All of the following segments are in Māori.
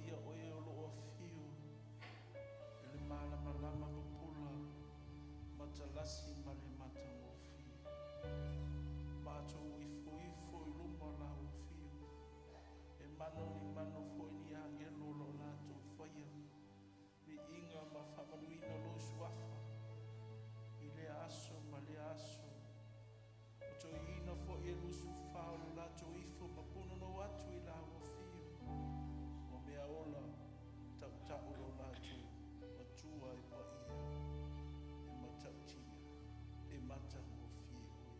ia oe o lo o fio ele malama lama lupula matalasi ma le matangofi matou ifo i luma la o fio e mano ni mano foi ni angelo lo latou faia le inga ma whamanuina lo suafa i le aso ma le aso o to ina fo i lusu whao lo latou ifo ma puno no atu i la o fio o mea ola tau lo latou o tua e pa ia e matautia e mata o fio o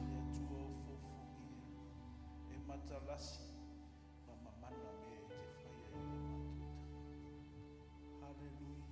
le atua o fofo ia e matalasi ma mamana me te whaia i la matuta. Hallelujah.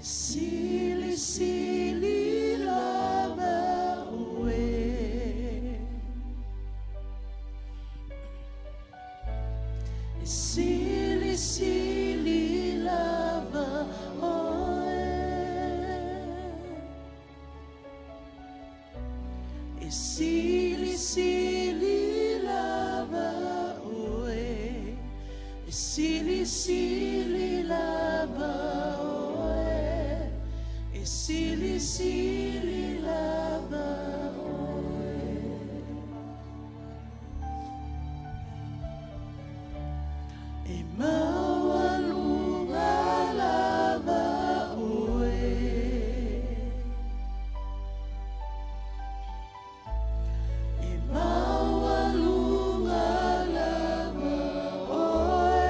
Sili sili lava oe Sili sili lava oe Sili sili lava oe Sili sili lava Sili sili lava oe E maualunga lava oe E maualunga lava oe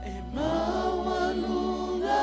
E maualunga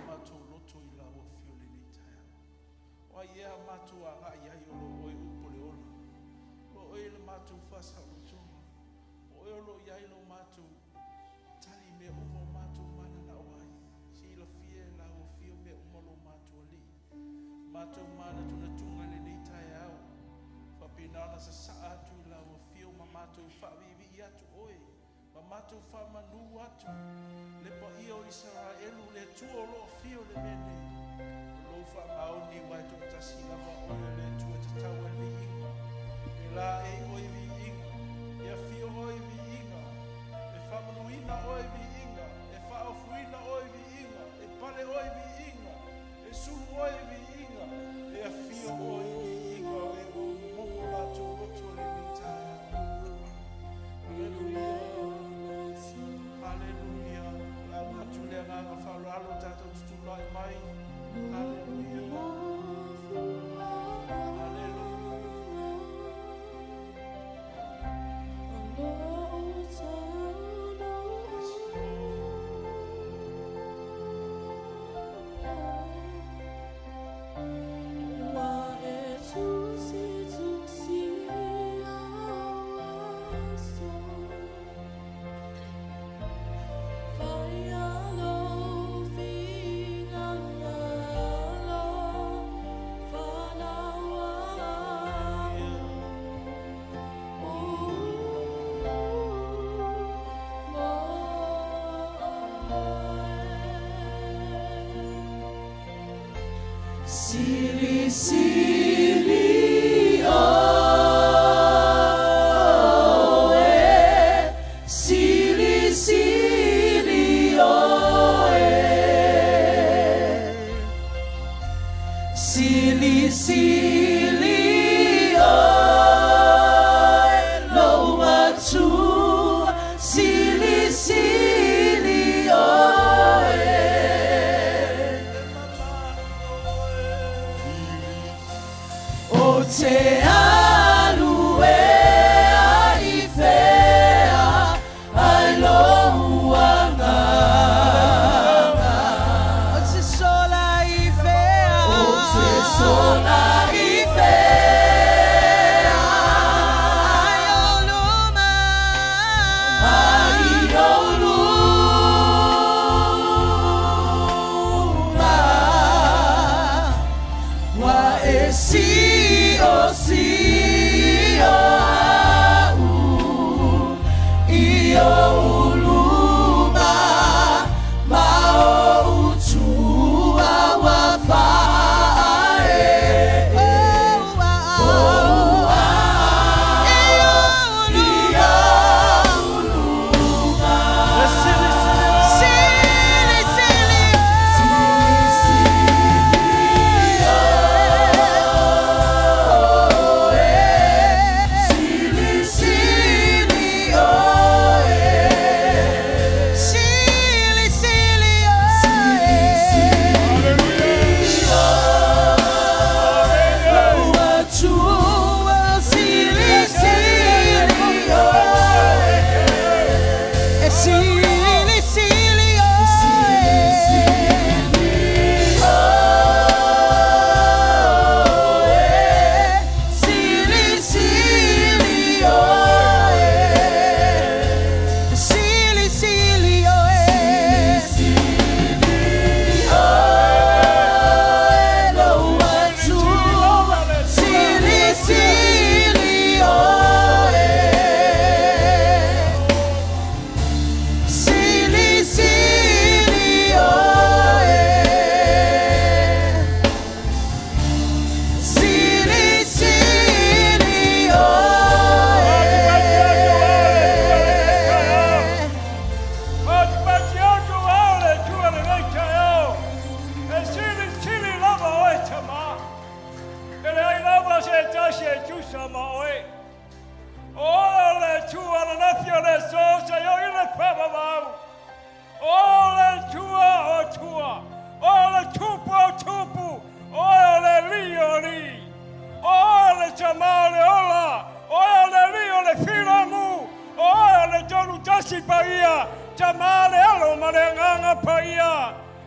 mato loto I la o fio le ni taia. Wa ia mato a nga ia I olo oi upole ola. Lo oi le mato fasa utuma. Oi olo ia ilo mato tali me umo mato mana na wai. Si ilo fie la o fio me umo lo mato li. Mato mana tuna tunga le ni taia au. Fa pinana sa saatu I la o fio ma mato fa vivi ia tu oi. Ma mato fa manu atu. Le pa io Israelu le tuo lo fio le mene. Lo fa maoni wai to tasi la ma oi le tuo te taua vi inga. E la e oi vi inga. Ia fio oi vi inga. E fa manuina oi vi inga. E fa ofuina oi vi inga. E pale oi vi inga. E sulu oi vi inga. E fio oi vi inga. E o mongo la tu oto le mitaya. Hallelujah. Hallelujah. La matulenga nga falalo tato tutulai mai. Hallelujah. Sili, sili, oh, sili, sili, oh, sili, sili, oh, lo watu, sili, sili, oh. Te alue ai fea ai loanga o te sola I fea o te sola I fea ai oluma wa esi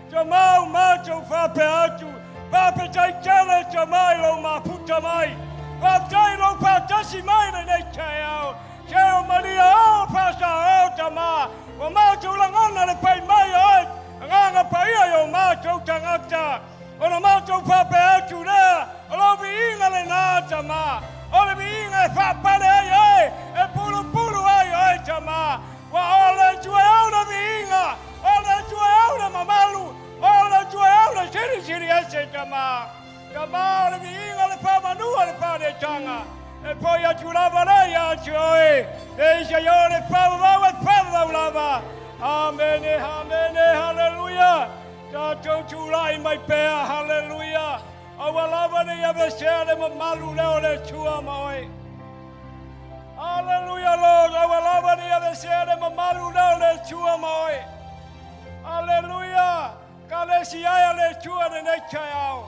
Jamau macho fape atu. Fape taitele jamai lo maputa mai. Fape lo patasi mai na neitayao. Cheo Maria o pasa o tama. Wa macho langana le pai mai o. Nganga paia yo macho tangata. Ona macho fape atu na. Olobi inga le na tama. Olobi inga fape le ai. E pulu pulu ai tama. Wa ole juao na vinga. Ole juao na mamalu. Ole juao na siri ese tama. Tama ole vinga le pa manua le pa de tanga. E poi a giurava lei a gioia. E se io le fa lava. Amen, amen, hallelujah. Tato giurai mai pea, hallelujah. Awalava ne avesere mamalu leo le tua mai. Hallelujah, Lord. Awalava ne avesere mamalu leo le tua mai. Hallelujah. Kalesia le tua ne nekayao.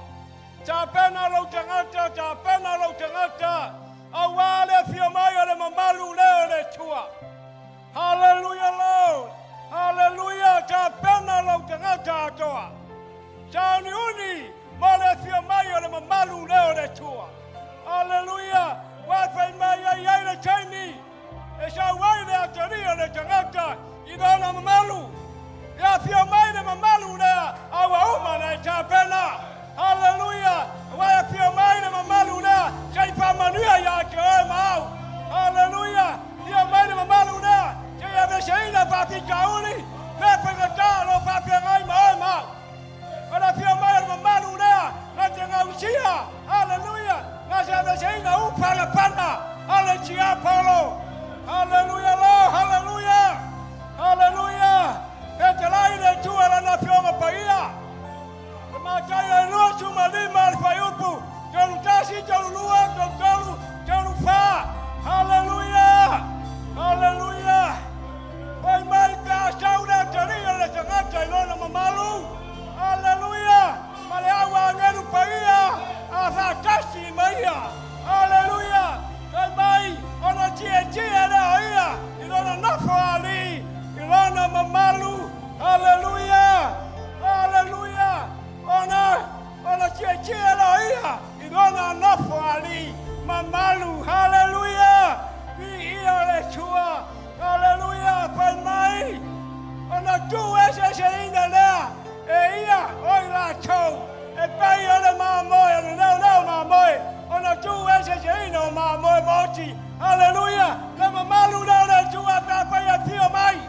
Tapena lo tangata, tapena lo tangata. Awale fio mai le mamalu leo le tua. Hallelujah, Lord. Hallelujah. Tapena lo tangata toa. Sani uni male fio mai le mamalu leo le tua. Hallelujah. Wafai mai ai le taini. E sa wai le ataria le tangata. Idana mamalu. Ya fio mai le mamalu lea. Awa uma le tapena. Hallelujah. Wai fio mai le mamalu lea. Sai pa manuia ya ke mau. Hallelujah. Fio mai le mamalu lea. Sai ave seina pa pikauli. Pepe ngata lo pa pengai mau. Ora fio mai le mamalu lea. Na tenga usia. Hallelujah. Na sai ave seina upana pana. Hallelujah Paulo. Hallelujah Lord. Hallelujah. Hallelujah. Etelai le tua la fio paia. Mataya no sumalima alfayupu. Jalu tasi, jalu lua, jalu fa. Hallelujah. Hallelujah. Pai mai pa sauna taria le tangata ilona mamalu. Hallelujah. Male awa ngeru paia. Afa tasi maia. Hallelujah. Pai mai ona tie na ia. Ilona nafo ali. Ilona mamalu. Hallelujah. Hallelujah. Ona chia la ia. Idona nafo ali. Mamalu. Hallelujah. Vi ia le tua. Hallelujah. Pai mai. Ona tu ese ina lea. E ia oi la chou. E pai ole mamoe. No mamoe. Ona tu ese ina mamoe moti. Hallelujah. Le mamalu le tua. Pai e pio mai.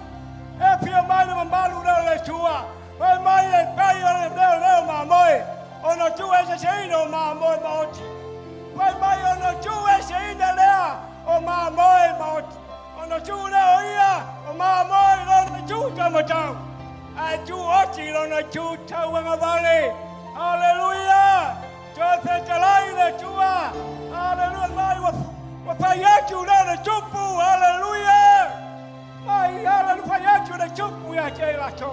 E pio mai le mamalu le tua. Pai mai e pai ole no mamoe. Ona tu ese ina mamoe moti. Pai mai ona tu ese ina lea. O mamoe moti. Ona tu lea ia. O mamoe lona tu tamatau. Ai tu oti lona tu tauanga vale. Hallelujah. Jote talai le tua. Hallelujah. Mai wa pai atu lona tupu. Hallelujah. Mai hallelujah pai atu le tupu ya ke la tu.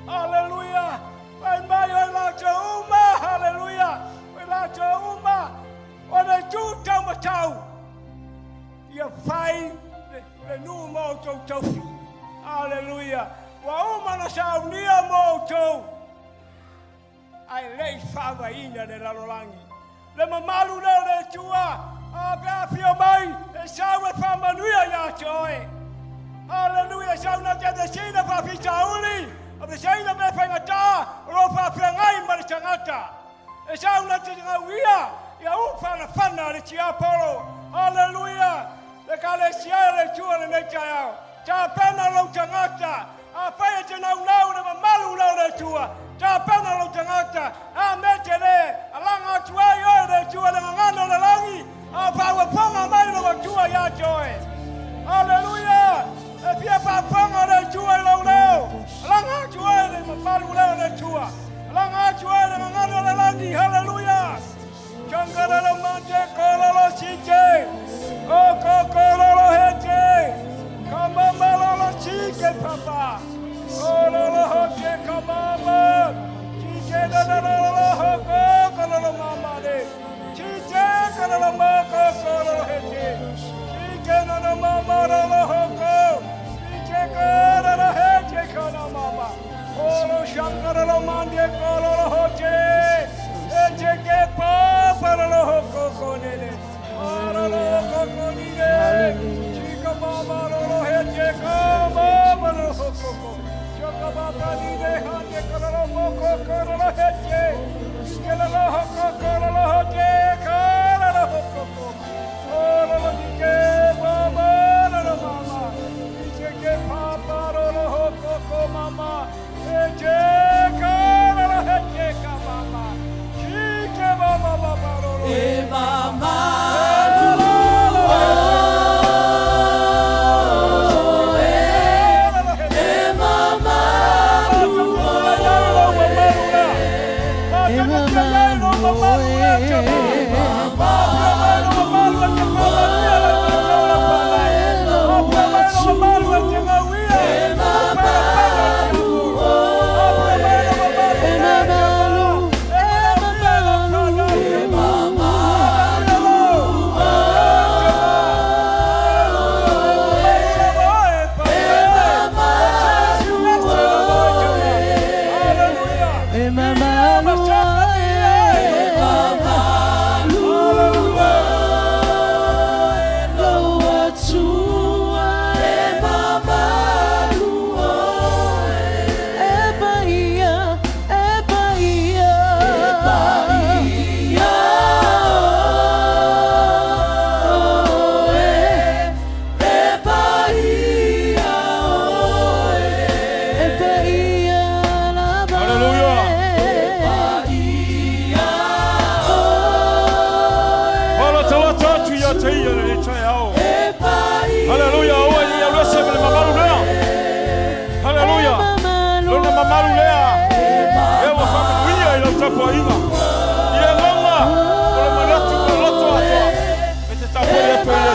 Hallelujah. Pai mai o la uma. Hallelujah. O la uma. Ona tu tamatau. Ia pai le nu mo to. Hallelujah. Wa uma na saunia mo to. Ai lei fava ina de la lolangi. Le mamalu le tua. Abra fio mai. E sawe fa manuia ya choe. Hallelujah. Sauna de sina pa fitauli. Abe saina me fa ngata. Ro fa pengai mar changata. E sauna te ngawia. Ya upa na fana le tia polo. Hallelujah. Le kalesia le tua le mekaya. Ta pena lo changata. Apai te nau le mamalu le tua. Ta pena lo changata. A metele. Alanga tuai o le tua le ngano le langi. Apa wa ponga mai lo tua ya joy. Hallelujah. E pia pa ponga le tua lo leo. Alanga tuai le mamalu le tua. Alanga tuai le ngano le langi. Hallelujah. Changara lo mante kolo lo sike. O kolo lo hete. Kamama lo sike papa. Kolo lo hoke kamama. Sike da lo hoko kolo lo mama de. Sike kolo lo mako kolo lo hete. Sike no mama lo hoko. Sike kolo lo hete kolo mama. Kolo shangara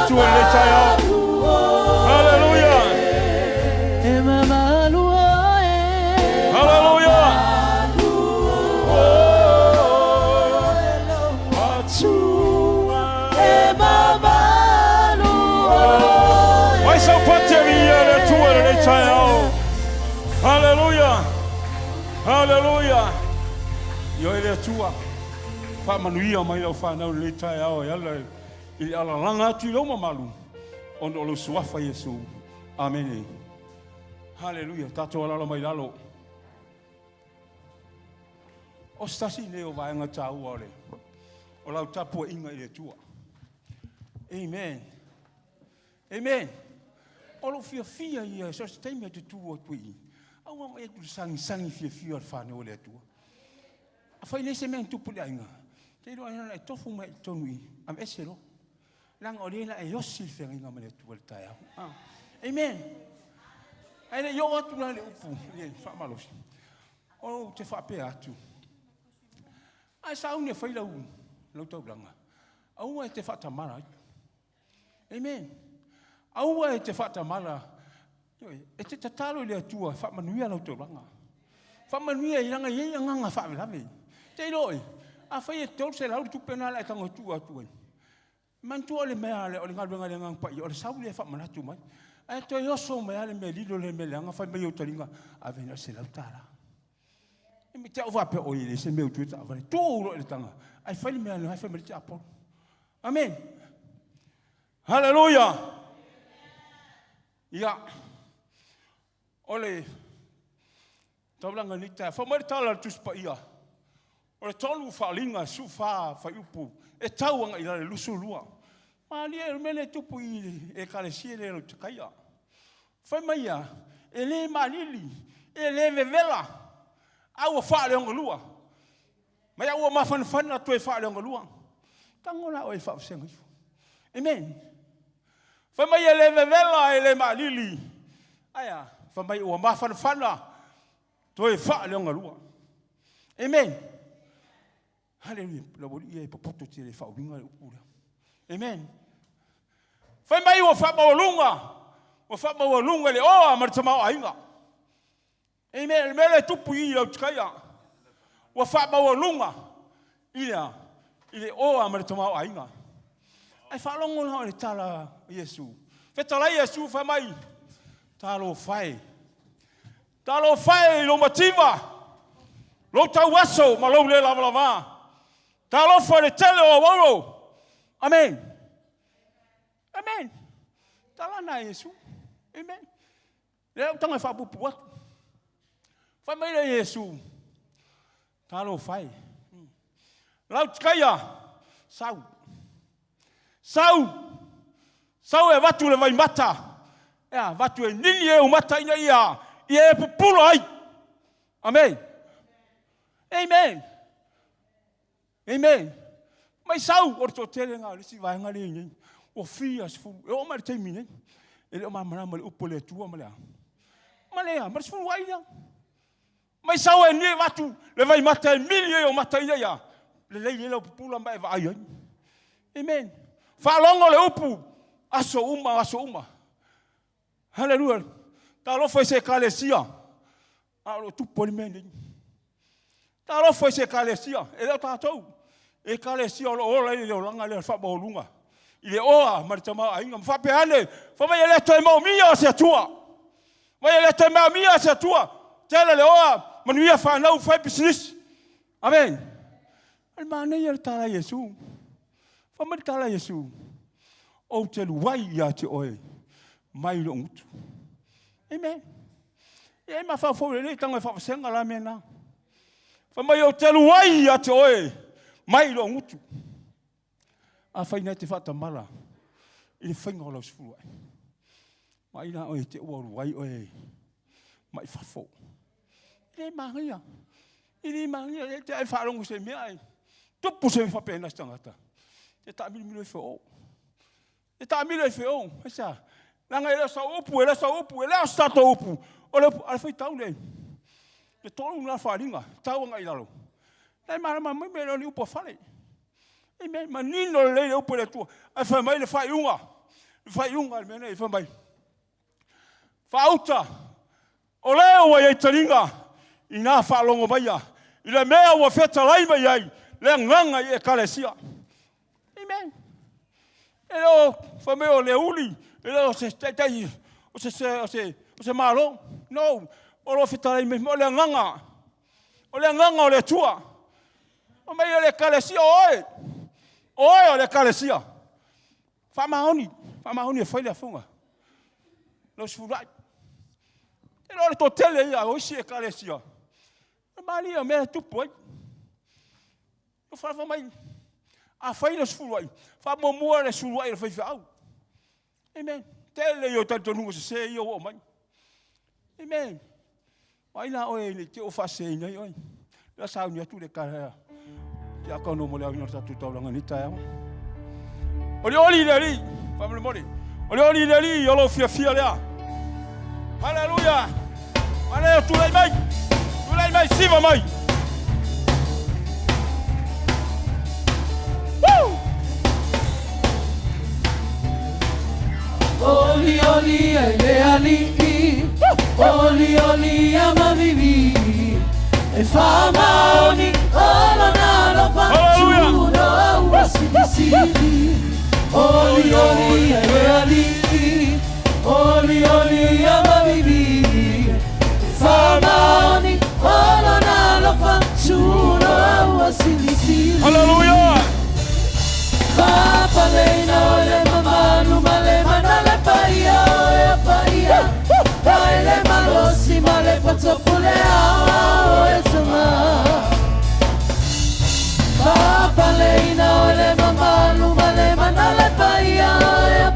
tua le tai Hallelujah. Hallelujah. Vai só pateria le tua le tai Hallelujah. Hallelujah. Yo le tua. Fa manuia mai lo fa na le tai ao yala i ala langa tu lo malu. On lo suafa Yesu. Amen. Hallelujah. Tato ala mai lalo. O stasi leo vai nga tau ole. O lau tapu inga i le tua. Amen. Amen. O lo fia ia so se taimi atu tua tui. Au ma e tu sangi fia al fane o le tua. A fai nei se men tu pule inga. Te ro ana e tofu mai tonui. Am eselo. Lang o le na e yosil fe inga ma le tua tai. Amen. Ai yo atu na le upu. Ye fa malos. O te fa pe atu. Ai sa une fai lau tau langa. Au e te fa tamara. Amen. Au e te fa tamara. E te tatalo le atua fa manuia lau tau langa. Fa manuia I langa ye nganga fa lave. Te loi. A fai e tol se lau tu pena la tanga tua tua. Man tu ole mea le ole ngalwenga le ngang pa I ole sau le fa manatu mai. Ai to yo so mea le me lido le me langa fa me yo talinga a vena se lau tara. E me te ova pe o ile se meu tu ta va to lo le tanga. Ai fai me ana fai me te apo. Amen. Hallelujah. Ya. Ole. Tablanga ni ta fa mai tala tu spa ia. Ole tolu fa linga su fa upu. E tauanga I le lusu lua. Ma ni e mele tupu I e kalesia le te kaia. Fai mai ia. E le malili. E le vevela. Au fa le ngolua. Mai au ma fan na tu fa le ngolua. Tangola o fa sengi. Amen. Fa mai le vevela le malili. Aya, fa mai o ma fan na tu fa le ngolua. Amen. Hallelujah. La boli e poto ti le fa winga le upura. Amen. Fa mai o fa ba lunga. O fa ba lunga le o ma tama ainga. Amen. Mele tupu I lo tkaya. Wa fa ba lunga. Ile o amar toma ainga. Ai fa longo na le tala Yesu. Fe tala Yesu fa mai. Talo fai. Talo fai lo motiva. Lo tawaso ma lo le lava. Talo fa le tele o woro. Amen. Amen. Tala na Yesu. Amen. Le tanga fa bu puat. Fa mai le Yesu. Talo fai. Lau tkaya. Sau e watu le vai mata. Ea, watu e nini e umata ina ia. Ia e pupulo ai. Amen. Amen. Amen. Mai sau, orto tele ngā, lisi vai ngā le ingi. O fia sifu. E o mare teimi ne. E le o mamana male upo le tua malea. Malea, mare sifu wai ia. Mai sau e nie watu le vai mata e mili e o mata ina ia. Le lei le pupulo mai va ai. Amen. Fa longo le upu. Aso uma. Hallelujah. Ta lo foi se kalesia. Alo tu polimene. Ta lo foi se kalesia. E le tatou. E kalesia o le langa le fa bolunga. Ile oa maritama ainga fa peane. Fa mai le to mo mia se tua. Mai le to mo mia se tua. Tele le oa manuia fa no fa business. Amen. Al mane yer tala Yesu. Fa mai tala Yesu. O te luai ia te oe. Mai lo ngutu. Amen. E ma fa fo le tanga fa senga la mena. Fa mai o te luai ia te oe. Mai lo ngutu. A fa ina te fa tamala. I finga lo sfu. Mai na o te o luai oe. Mai fa fo. E maria. Ili maria te ai fa longo se me ai. Tupu se fa pena stangata. Te ta mi fo. E ta mi le feo, esa. Langa ele sa upu, ele sta to upu. Ole al foi tau le. Te tolu na faringa, tau nga ilalo. Dai mara mai me lo upu fale. E me manino le upu le tu. Ai fa mai le fai unga. Fai unga mena I whamai. Whauta. O leo wa iei taringa. I ngā whalongo mai a. I le mea wa wheta lai mai ai. Le nganga I e kalesia. Amen. E leo whameo le uli. E leo se teitai. O se malo. No. O lo wheta lai mai. O le nganga. O le nganga o le tua. O mei o le kalesia oe. Oe o le kalesia. Whamahoni. Whamahoni e whaile a whunga. Lo sifurai. E lo le tō tele ia o isi e kalesia. E mali o mea tupu ai. O whawha mai. A whaile sifurai. Whamomua le sifurai le whaiwha au. Amen. Tele i o tantonunga se i o mai. Amen. Waina oe ni te o whase i nei oi. La sao ni atu le karea. Te akono mo le au ina tatu tauranga ni tae au. Oli oli le li. Family mori. Oli oli le li yolo fia lea. Hallelujah. Mana tu lai mai. Tu lai mai siva mai. Woo! Oli oli ele ali. Oli oli amavivi. E fama oni olo na lo fantuno wasili. Oli oli ele ali. Oli oli amavivi. E fama oni olo na lo fantuno wasili. Hallelujah. Papa leina ole mamalu male manale paia paia. Baile malosi male patopule ao etama. Papa leina ole mamalu male manale paia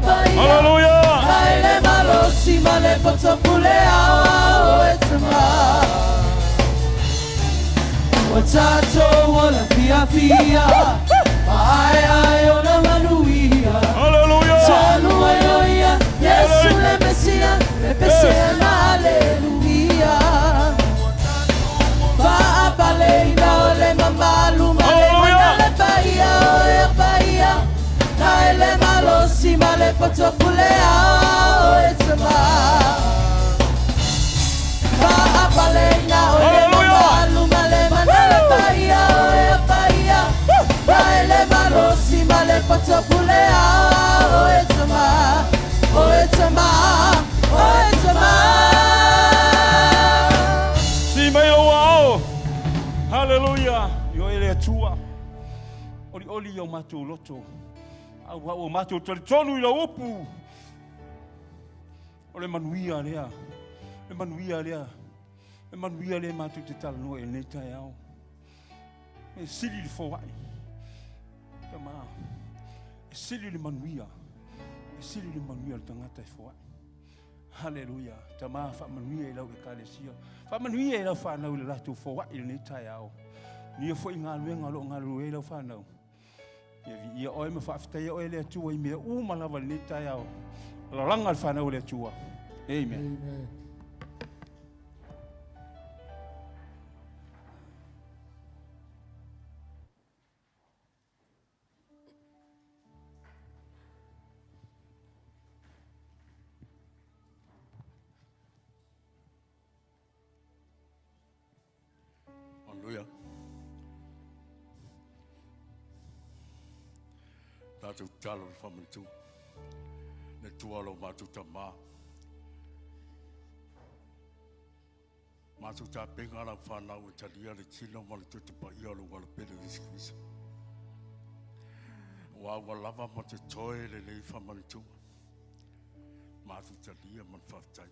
paia. Hallelujah. Baile malosi male patopule ao etama. Watato wala fia. Ai ai ona manuia. Hallelujah. Sanu ayoia. Yesu le Mesia. Le Mesia na aleluia. Va baleina ole mamalu male manale paia paia. Na ele malosi male potopulea etama. Va baleina ole mamalu male manale paia paia. Na ele malosi male potopulea etama. Etama. Si mai o ao. Hallelujah. Yo ele tua. Oli yo matu loto. Au matu tonu I la upu. Ole manuia lea. Le manuia lea. Le manuia lea matu te tala no e nei tai au. E sili li fowai. Tama. E sili li manuia. E sili li manuia le tangata e fowai. Hallelujah. Tama fa manuia I lau e kalesia. Fa manuia I lau fa nau le latu fowai le nei tai au. Ni fo inga luenga lo ngalu e lau fa nau. Ia oe me whaafitai oe le atua I mea umalawa le tai au. La langa le whanau le atua. Amen. Amen. Hallelujah. Tātou talo I whamantu. Ne tualo mātou ta mā. Mātou ta pengara whanau e taria le tino ma le tutu pa ialo wala pere riskisa. Wa lava ma te toe le lei whamantu. Mātou taria man whaftai.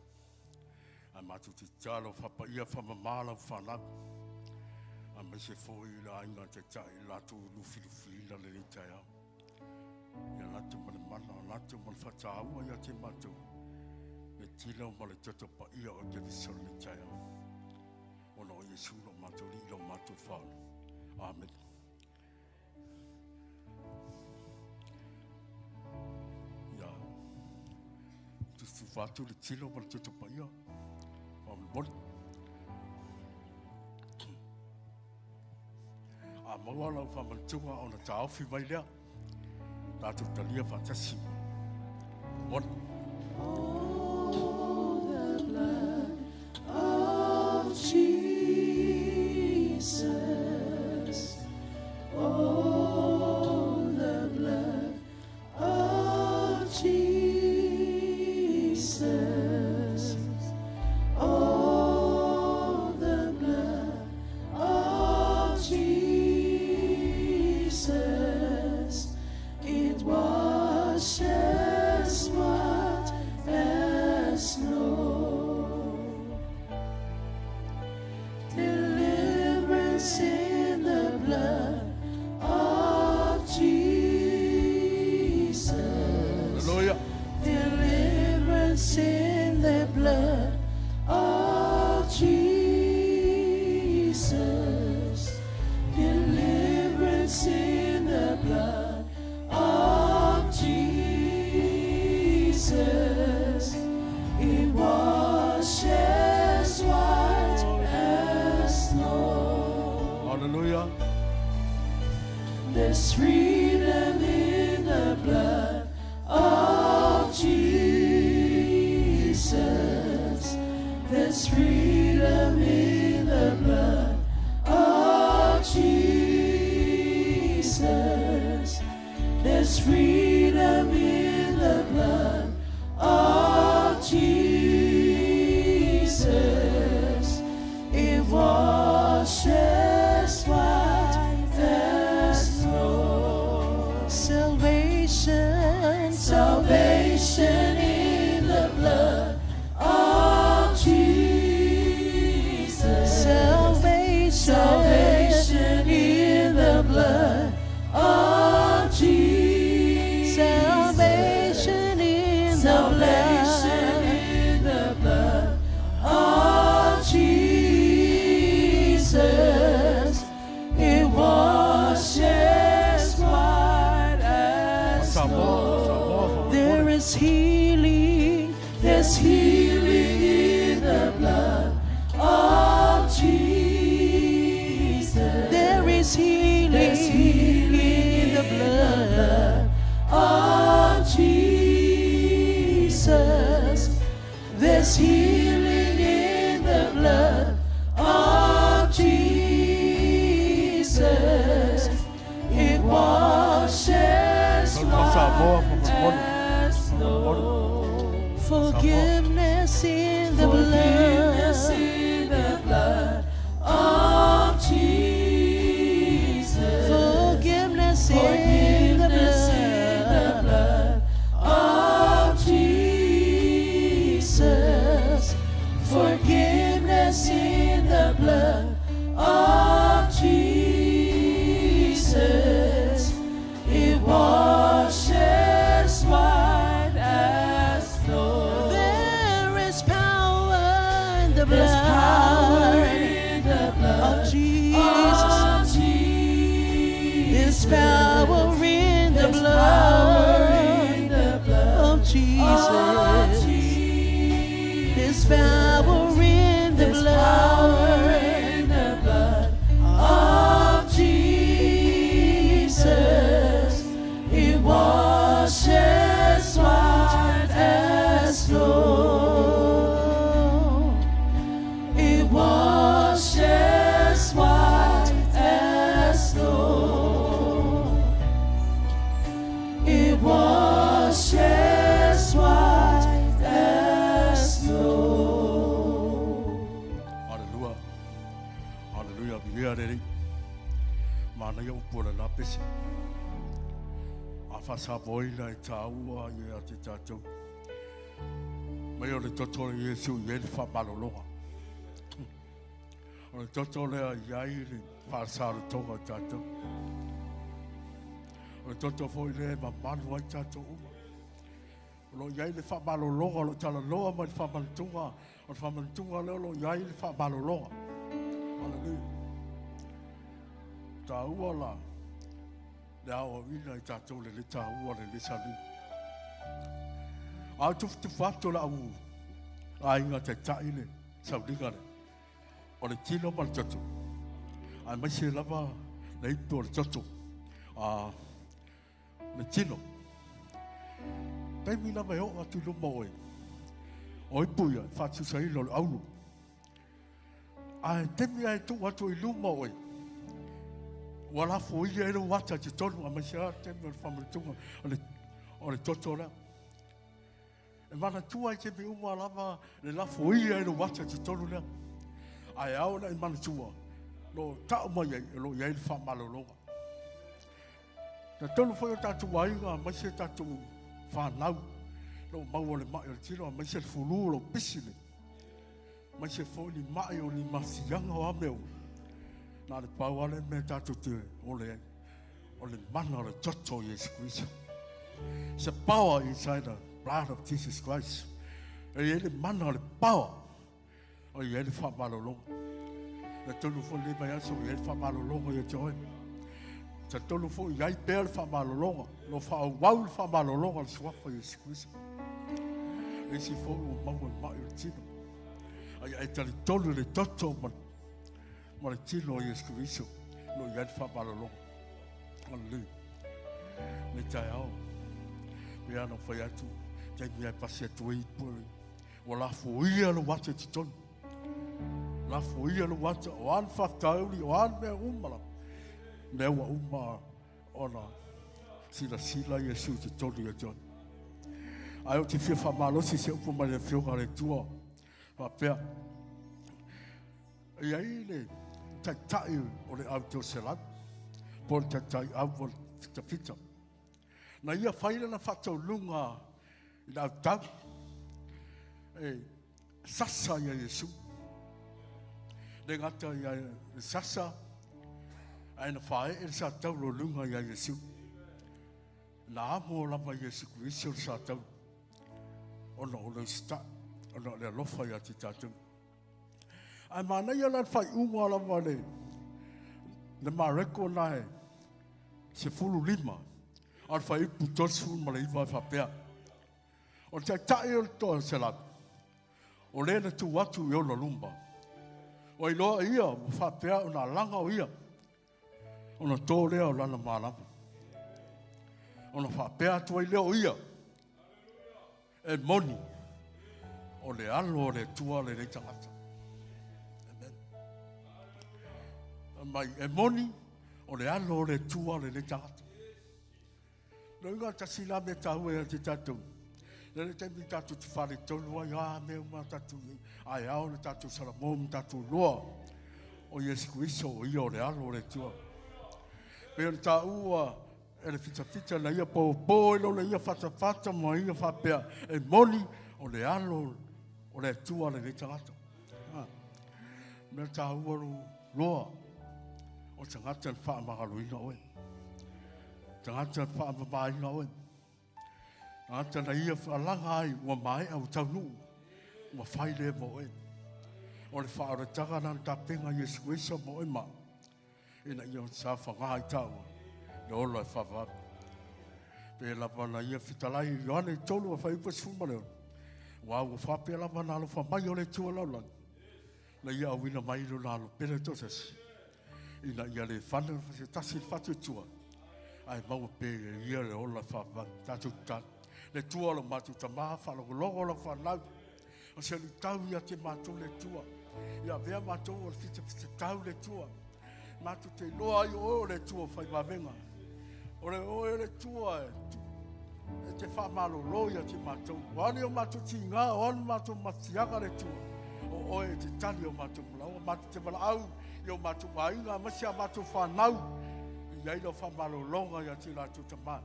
A mātou te talo whapa ia whamamala whanau. A me se fōi la inga te tai latu lufi la le tai au. Ia latu male mana, latu male whataua ia te matu. E tilo male toto pa ia o te visol le tai au. Ono Yesu lo matu li lo matu whānu. Amen. Ia. Tustu whatu le tilo male toto pa ia. Amen. Mori. A mawala o whamantua o na taofi mai lea. Tātou talia whatasi. What? There's freedom in the blood of Jesus. There's freedom in the blood of Jesus. There's freedom in the blood of Jesus. It washes white as snow. Salvation, salvation in the blood of Jesus. Salvation, salvation in the blood of Jesus. Salvation in the blood of Jesus. It washes white as snow. There is healing. There's healing in the blood of Jesus. There is healing. There's healing in the blood of Jesus. There's healing in the blood of Jesus. It washes white as snow. Forgiveness in the blood of Jesus. Forgiveness in the blood of Jesus. Forgiveness in the blood of Jesus. It washes white as snow. There is power in the blood of Jesus. There's power in the blood of Jesus. There's power in the blood of Jesus. It washes white as snow. It washes white as snow. It washes white as snow. Hallelujah. Hallelujah. Bilia mana ia upura na pesi. A fasa boina I taua ia te tatou. Mai o le toto Yesu ia le whamalologa. O le toto lea iai le whasaro tonga tatou. O le toto foi le mamanu ai tatou uma. O lo iai le whamalologa, lo tala loa mai le whamalutunga. O le whamalutunga leo lo iai le whamalologa. Hallelujah. Taua la. Le awa wina I tatou le taua le sali. Au tufu la au. A inga te taile. Saulinga le. O le tino ma le tatu. A mai se lava le ito le tatu. Le tino. taimi lava e o atu luma oe. O i puia, whatu sa ilo le aulu. Ai taimi ai tu atu i luma oe. Wala fo i e lo wata te tonu a masia taimi o le whamaritunga o le toto lea. E mana tua i te mi uma lava le la fo i e lo wata te tonu lea. Ai au na i mana tua. Lo tau mai e lo iei le whamalolonga. Na tonu foi o tatu wainga, mai se tatu whanau. Lo mau le mai o le tino, mai se fulu lo pisile. Mai se fo ni mai o ni masianga o ameo. Na le pau ale me tatu te o le mana o le toto Yesu Christ. It's a power inside the blood of Jesus Christ. E le mana o le power. O ye le whamalolonga. Na tonu foi le mai aso ye le whamalolonga ye te oi. Sa tolu fo iai pea le whamalolonga. Lo whaau le whamalolonga le suafa Yesu Christ. Le si fo o mau e mai o tino. Ai tali tolu le toto ma le tino o Yesu Christ. Lo iai le whamalolonga. Alleluia. Le tai au. Mea no whai atu. Tai mea pasi atu e pui. O la fo ia lo wate ti tonu. La fo ia lo wate. O an whaftauri. O an mea umala. Mea wa uma ona sila Yesu te tolu ya John. Ai o te fia whamalosi se upo mai le whioka le tua. Wapea. Ia i le tai o le au teo selan. Po le tai au o le fita. Na ia whaile na whatau lunga i le au tau. Sasa ia Yesu. Le ngata ia sasa. Ai na whae e sa tau lo lunga ia Yesu. Na amo lama Yesu Christ sa tau. Ona o le sta. Ona le lofa ia ti tatu. Ai mana ia lan whai unga lama le. Le mareko nae. Se fulu lima. Al whai ipu tosu ma le iwa whapea. O te tae o toa se la. O le na tu watu i o la lumba. O iloa ia o whapea o na langa o ia. Ona tō lea o lana mālama. Ona whapea tua i leo ia. E moni. O le alo o le tua le rei tangata. Amen. Mai e moni. O le alo o le tua le rei tangata. No inga tasi la me tau e te tatou. Le te mi tatou te whare tonu ai a me uma tatou. Ai au le tatou salamom tatou loa. O Yesu Christo o ia o le alo o le tua. Pea le tāua e le fita na ia po e lo le ia fata mo ia whapea e moni o le alo o le tua le tangata. Mea tāua loa o tangata le wha magaluina oe. Tangata le wha mabaina oe. Tangata na ia whalanga ai ua mai au taunu ua whaile mo oe. O le wha aratanga nan tapenga Yesu Christo mo oe maa. Ina ia o sa whangai taua. Le ola e whawara. Pe lava na ia fitalai i oane i tolu a whaipa sumare. Wa ua whapea lava na alo whamai o le tua laulang. Na ia awina mai lo na alo pere tosas. Ina ia le whana se tasi whatu tua. Ai maua pe ia le ola whawara. Tatu tan. Le tua lo matu tamaha whalogo logo la whanau. O se li tau ia te mātou le tua. Ia vea mātou o le fita tau le tua. Matu te loa i o le tua whai wawenga. O le tua e te whamalo loia te mātou. Wani o mātou ti ngā, wani mātou matiaga le tua. O e te tani o mātou mulau. O mātou te wala au i o mātou wainga. Masia mātou whanau. I eira whamalo longa i a te lātou tamā.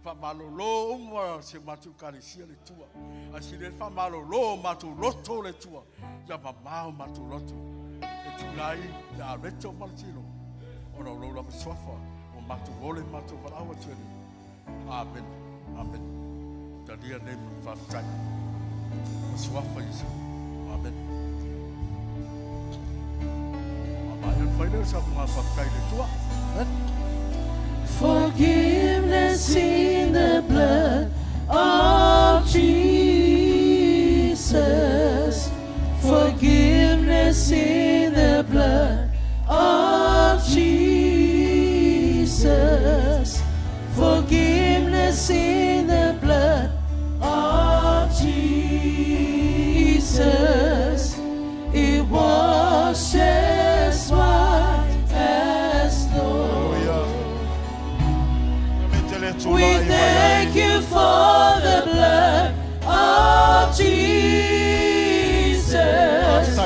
Whamalo lo umwa se mātou karisia le tua. A si le whamalo lo mātou loto le tua. Ia mamau mātou loto. E tu nai ia reto maltino. Ona o lola maswafa, o matu ole matu walawa tueni. Amen, amen. Talia name whaftai. Maswafa Yesu. Amen. Amayan whaile sa mga whaftai le tua. Forgiveness in the blood of Jesus. Forgiveness in the blood of Jesus. Forgiveness in the blood of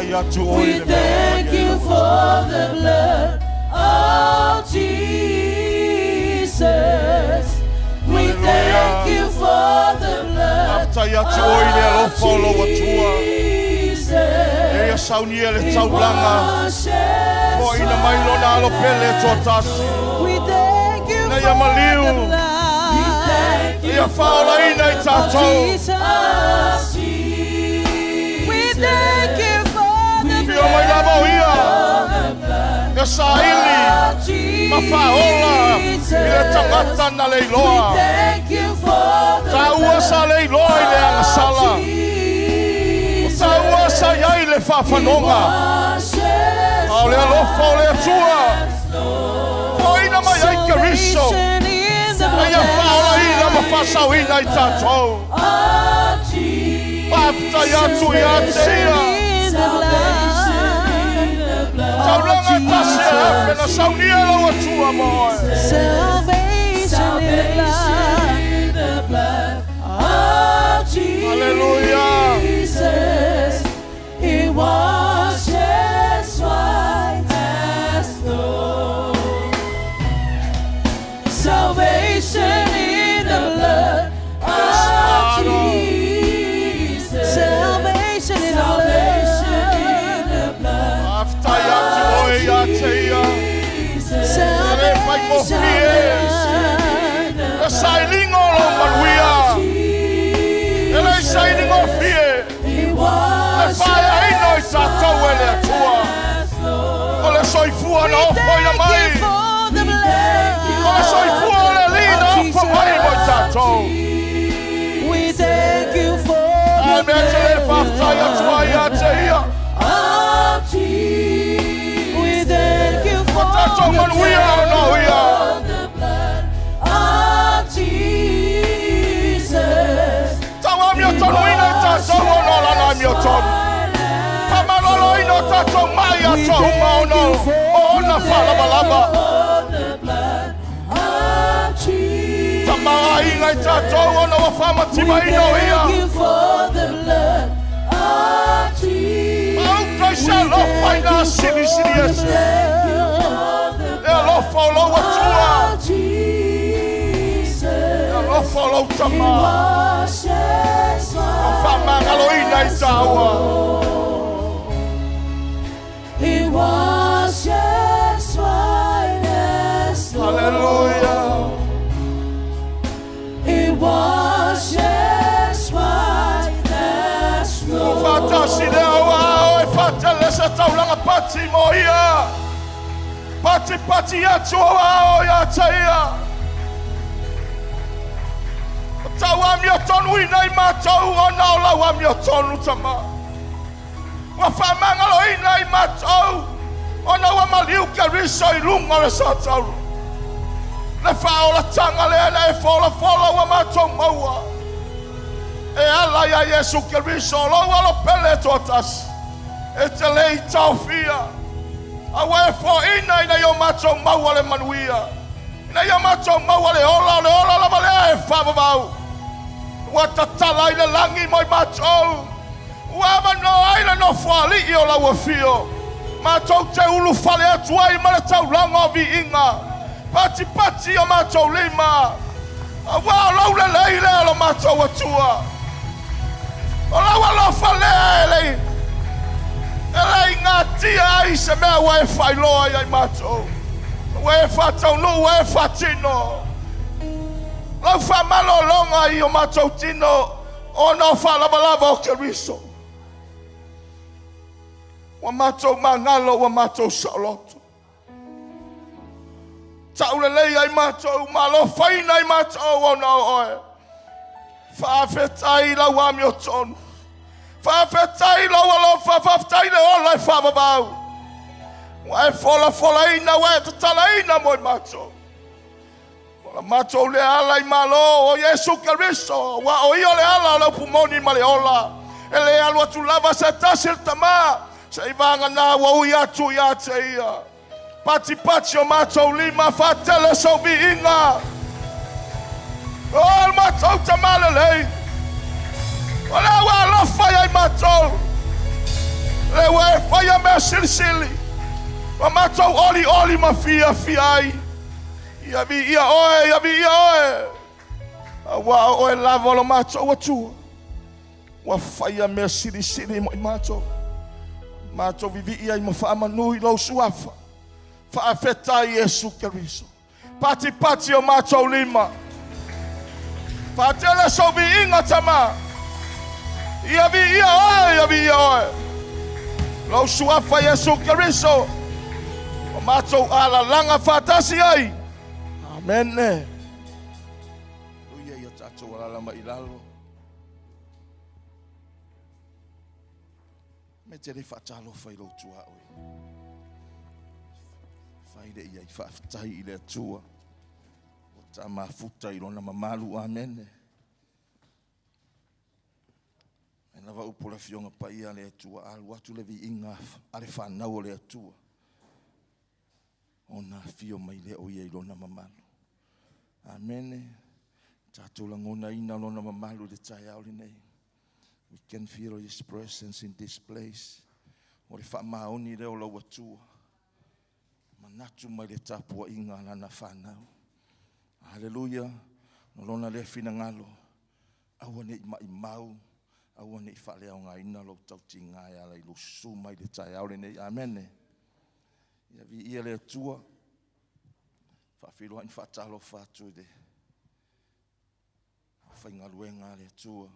We thank you for the blood of Jesus. We thank you for the blood of Jesus. We thank you for the blood of Jesus. We thank you for the blood of Jesus. We thank you for the blood Jesus. It washes white as snow. Salvation in the blood of Jesus. Salvation in the blood. Sailing all over we are. And I shining off here. The fire ain't no sato wele atua. Ole soifua na ofo ina mai. Ole soifua ole lina ofo mai mo sato. We thank you for the We thank you for the blood of Jesus. Follow Tama. He washes white as snow. Hallelujah. He washes white as snow. Fatasi leo wao ifatalesa taulanga pati moya. Pati ya wao ya taia. Tawamioton wina imatau ona ola wamioton utama. Wafamanga lo ina imatau ona wamaliu kariso ilunga resatau. Le faola tanga le na fola wamato maua. E ala ya Yesu kariso lo walo pele totas. Etele itafia. Awe fo ina yomato maua le manuia. Ina yomato maua le ola la male favavau. Watatala ile langi moi mato. Wama no aila no fali io la wafio. Mato te ulu fale atua I mara tau lango vi inga. Pati o mato lima. Awa laule leile lo mato watua. Ola wala fale ele. Ele inga tia I se mea wae failoa ya mato. Wae fatau no wae fatino. Lau fa malo longa I o mato tino. Ona fa lava o keriso. Wamato mangalo wamato saloto. Taulele I mato malo faina I mato ona oe. Fa fetai la wamioton. Fa fetai la walo fa fetai le ola fa babau. Wa fola ina wa tala ina mo mato. Wala mato le ala I malo o Yesu Kristo wa o io le ala le pumoni male ola. Ele alwa tu lava setasil tama. Saivanga na wa ya tu ya teia. Pati o mato lima fatele so bi inga. Oh mato tamalele. Wala wa la fire mato. Le we faya me sili. Ma matou oli ma fia ai. Ia vi ia oe. Wa oe lava lo matou atua. Wa faya me sili mo matou. Matou vivi ia mo fa manu lo suafa. Fa afeta Yesu Kristo. Pati o matou lima. Pati le so vi inga tama. Ia vi oe. Lo suafa Yesu Kristo. O matou ala langa fatasi ai. Amen. Uia ia tatou ala lama ilalo. Me te re fatalo fai lo tua oi. Fai de ia fatai ile tua. O ta mafuta i lona mamalu amen. Na va upola fionga pa ia le tua alu atu le vi inga ale whanau le tua. Ona fio mai le o ia i lona mamalu. Amen. Tatou langona ina lona mamalu le tai au le nei. We can feel His presence in this place. O le whamaoni leo lau atua. Manatu mai le tapua inga lana whanau. Hallelujah. Nolona le fina ngalo. Awane i mai mau. Awane i whale au ngā ina lau tau ti ngai ala i lusu mai le tai au le nei. Amen. Ia vi ia le atua. Whawhiroa in whatalo whatu de. Whaingaluenga le atua.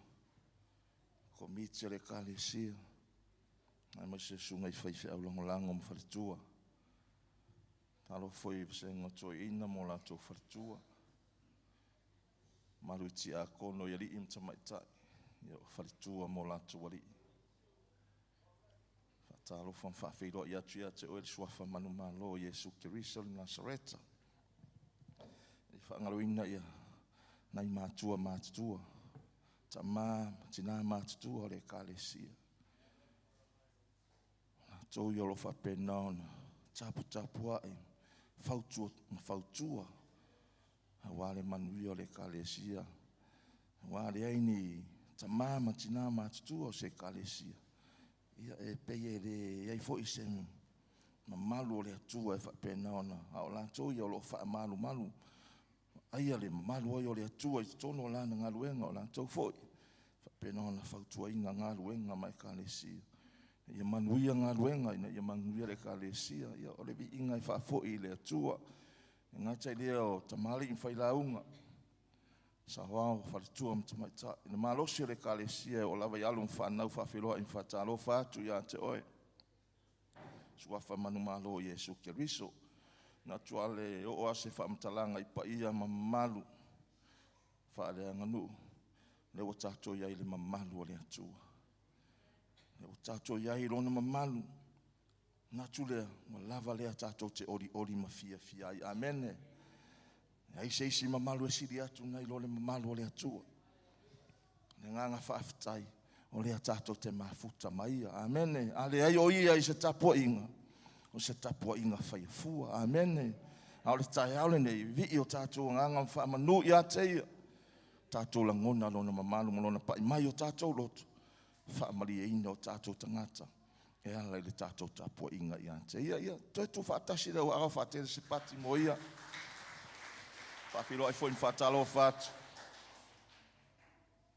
Ko miti le kalesia. Ai mai se sunga i whaiwhi au langolango mo wharitua. Talo foi se ngoto ina mo la to wharitua. Maru ti a kono i li im tamaitai. Ia wharitua mo la to wali. Talo fan whawhiroa i atu ia te oe suafa manu malo Yesu Kristo le Nasareta. I whangaruina ia. Nai mātua. Ta mā, tina mātutua le kalesia. Tau i olo whapenaona, tapu ai, fautua. Wale manui o le kalesia. Wale aini, ta mā, tina mātutua o se kalesia. Ia e peye le, iai fo i se malu o le atua e whapenaona. Ao la tau i olo malu. Aia le malu o le atua i tono lana ngaluenga o la tau foi. Whapenona whautua inga ngaluenga mai kalesia. Ia manuia ngaluenga ina ia manuia le kalesia. Ia o le vi inga i whafoi le atua. E ngatai leo tamali in whailaunga. Sa wao wharitua mtamaita. Ina malosi le kalesia o lava i alum whanau whawhiroa in whatalo whatu ia te oe. Suafa manu malo Yesu Kristo. Na tuale o ase whaamtalanga i paia mamalu. Whaale anganu. Leo tato iai le mamalu o le atua. Leo tato iai lona mamalu. Na tulea, ma lava lea tato te ori mafia fiai. Amen. Ai seisi mamalu e siri atu nai lo le mamalu o le atua. Le nganga whaafitai o lea tato te mafuta maia. Amen. Ale ai o ia i se tapua inga. O se tapua inga whaiafua. Amen. Ao le tai aule nei, vii o tātou nganga whaamanu i a teia. Tātou la ngona lona mamalu malona pai mai o tātou loto. Whaamari e ina o tātou tangata. E ala le tātou tapua inga i a teia. Ia, toi tu whaatasi rau aho whaatere se pati mo ia. Whawhiroa i fwoi whaatalo whatu.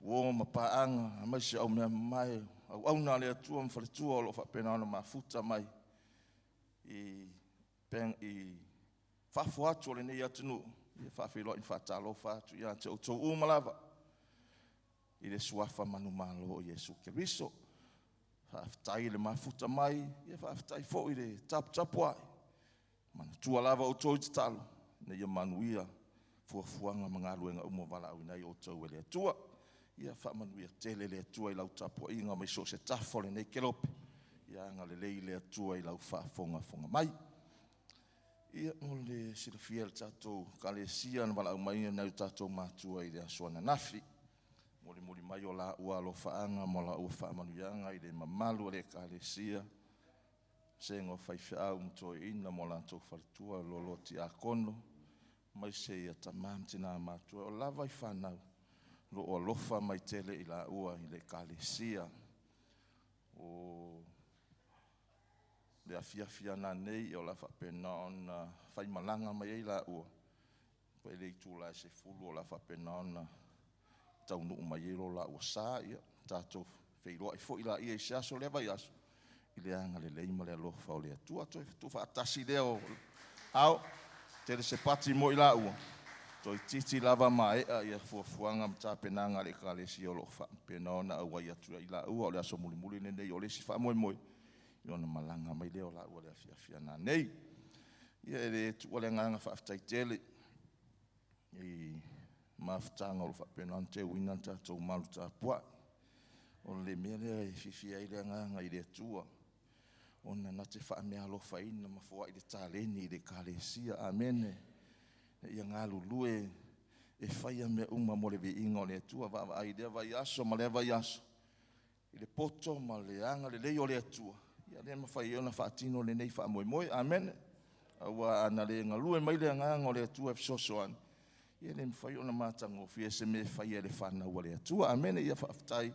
Wo ma paanga, mai se au mea mai. Au na le atua mwharitua o lo whapena ana mafuta mai. I whafu atu o le nei atunu. I whawhiroa i whaatalo whatu. Ia te utou umalava. I le suafa manu malo o Yesu Kristo. Whaftai le mafuta mai. I whaftai fo i le tapu ai. Mana tua lava o toi te talo. Nei manuia. Fuafuanga mga luenga umawala au nei o tau e le atua. Ia whamanuia tele le atua i lau tapu inga mai so se tafole nei kelope. Ia anga le lei le atua i lau whaafonga mai. Ia o le silafia le tatou kalesia na wala au mai nau tatou matua i le asuana nafi. Moli mai o la ua lo whaanga mo la ua whaamanuianga i le mamalu le kalesia. Sengo whaiwhau mtoi ina mo la tau wharitua lolo ti a kono. Mai se ia tamam tina matua o lava i whanau. Lo o lofa mai tele i la ua i le kalesia. O le afia na nei o la whapena ona whaimalanga mai ei la ua. Pai le tūla se fulu o la whapena ona tau nuu mai ei lo la ua sā ia. Tātou wheiroa i fo i la ia i seaso lewa i aso. I le anga le leima le alofa o le atua. Tu whaatasi leo au. Tere se pati mo i la ua. Toi titi lava mai ia fuafuanga mta penanga le kalesi o lo whapena ona au wai atu i la ua o le aso muli nei o le si wha moi. Iona malanga mai leo la ua le afia na nei. Ia ele tua le nganga whaftai tele. I mafutanga o lo whapena on te wina tātou malu tā pua. O le mea le fifia i le nganga i le tua. Ona na te wha mea lo whaina mafua i le tāleni i le kālesia. Amene. Ia ngā lulue e whaia mea uma mo le vi ingo le tua. Ai le vai aso ma le vai aso. I le poto ma le anga le leo le tua. Ia le mawhai ona whaatino le nei wha moi. Amene. Awa ana le ngalue mai le nganga le tua fisosoan. Ia le mawhai ona mātango fia se me whaia le whanau le tua. Amene ia whaftai.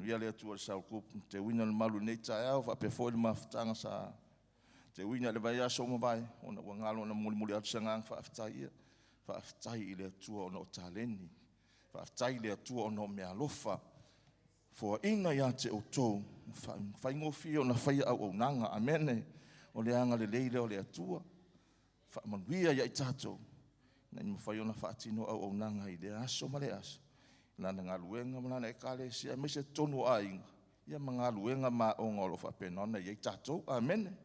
Ia le tua le saukup. Te wina le malu nei tai au. Whapefo le mawhtanga sa. Te wina le vai aso ma vai. Ona ua ngalo na muli atu sa ngang whaftai ia. Whaftai i le tua ona o tāleni. Whaftai le tua ona o mea lofa. Fua ina ia te o tō. Whaingofi ona whaia au o nanga. Amene. O le anga le leile o le atua. Whaamanuia ia i tātou. Na ima whai ona whaatino au o nanga i le aso ma le aso. Lana ngā luenga malana e kāle sia. Me se tonu a inga. Ia ma ngā luenga ma o ngolo whapena ona i tātou. Amene.